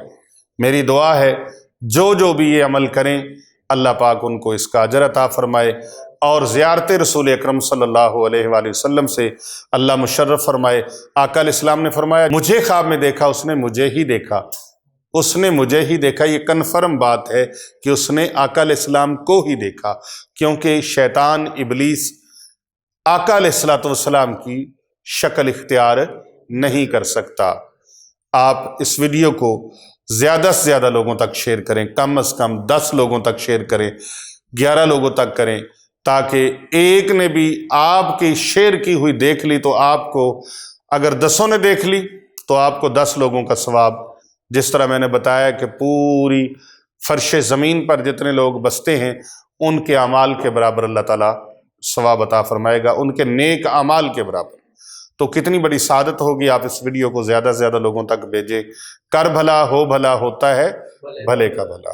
میری دعا ہے جو بھی یہ عمل کریں اللہ پاک ان کو اس کا اجر عطا فرمائے، اور زیارت رسول اکرم صلی اللہ علیہ وآلہ وسلم سے اللہ مشرف فرمائے۔ آقا علیہ السلام نے فرمایا، مجھے خواب میں دیکھا اس نے مجھے ہی دیکھا، اس نے مجھے ہی دیکھا۔ یہ کنفرم بات ہے کہ اس نے آقا علیہ السلام کو ہی دیکھا، کیونکہ شیطان ابلیس آقا علیہ السلام کی شکل اختیار نہیں کر سکتا۔ آپ اس ویڈیو کو زیادہ سے زیادہ لوگوں تک شیئر کریں، کم از کم 10 لوگوں تک شیئر کریں، 11 لوگوں تک کریں، تاکہ ایک نے بھی آپ کی شیئر کی ہوئی دیکھ لی تو آپ کو، اگر 10 نے دیکھ لی تو آپ کو 10 لوگوں کا ثواب، جس طرح میں نے بتایا کہ پوری فرش زمین پر جتنے لوگ بستے ہیں ان کے اعمال کے برابر اللہ تعالیٰ ثواب عطا فرمائے گا، ان کے نیک اعمال کے برابر۔ تو کتنی بڑی سعادت ہوگی، آپ اس ویڈیو کو زیادہ سے زیادہ لوگوں تک بھیجیں۔ کر بھلا ہو بھلا ہوتا ہے بھلے کا بھلا۔